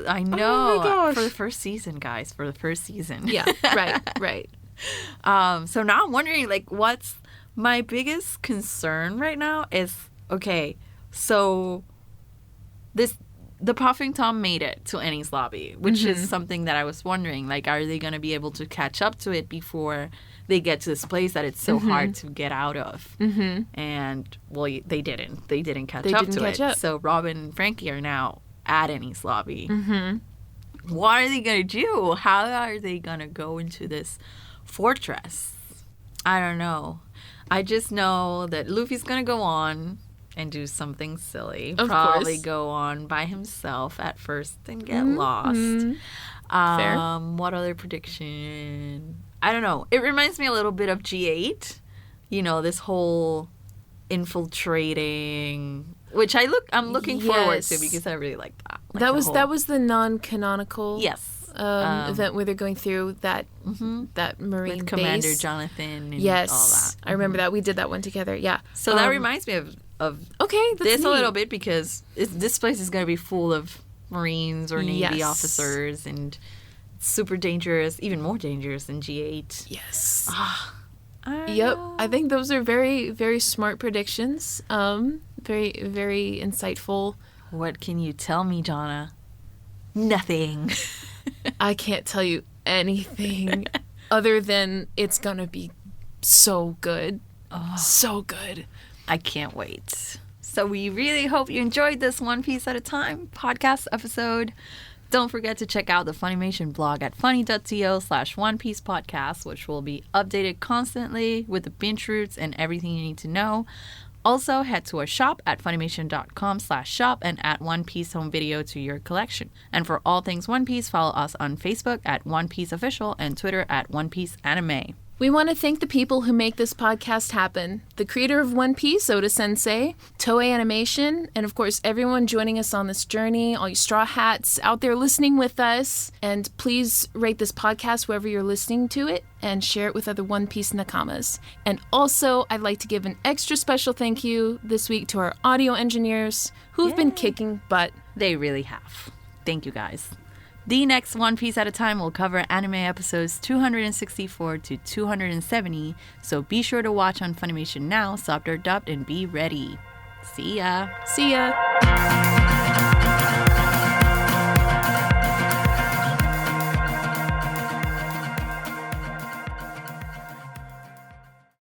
I know. Oh my gosh. For the first season, guys. For the first season. Yeah, right. So now I'm wondering, like, what's my biggest concern right now is, okay, so the Puffing Tom made it to Annie's lobby, which is something that I was wondering, like, are they going to be able to catch up to it before they get to this place that it's so hard to get out of? And, well, they didn't. They didn't catch up to it. So Robin and Frankie are now at Annie's lobby. What are they going to do? How are they going to go into this fortress? I don't know. I just know that Luffy's going to go on and do something silly. Probably go on by himself at first and get lost. Fair. What other prediction? I don't know. It reminds me a little bit of G8. You know, this whole infiltrating, which I'm looking forward to because I really like that. Like that was the non-canonical event where they're going through that marine with base. Commander Jonathan and all that. I remember that. We did that one together. Yeah. So that reminds me of this a little bit, because this place is going to be full of Marines or Navy officers, and it's super dangerous, even more dangerous than G8. Yes. Yep. I think those are very, very smart predictions. Very, very insightful. What can you tell me, Jonna? Nothing. I can't tell you anything other than it's going to be so good. So good. I can't wait. So we really hope you enjoyed this One Piece at a Time podcast episode. Don't forget to check out the Funimation blog at funny.to/One Piece podcast, which will be updated constantly with the binge routes and everything you need to know. Also, head to our shop at funimation.com/shop and add One Piece Home Video to your collection. And for all things One Piece, follow us on Facebook at One Piece Official and Twitter at One Piece Anime. We want to thank the people who make this podcast happen. The creator of One Piece, Oda Sensei, Toei Animation, and of course everyone joining us on this journey, all you straw hats out there listening with us. And please rate this podcast wherever you're listening to it and share it with other One Piece Nakamas. And also, I'd like to give an extra special thank you this week to our audio engineers who've been kicking butt. They really have. Thank you, guys. The next One Piece at a Time will cover anime episodes 264 to 270, so be sure to watch on Funimation now, subbed or dubbed, and be ready. See ya! See ya!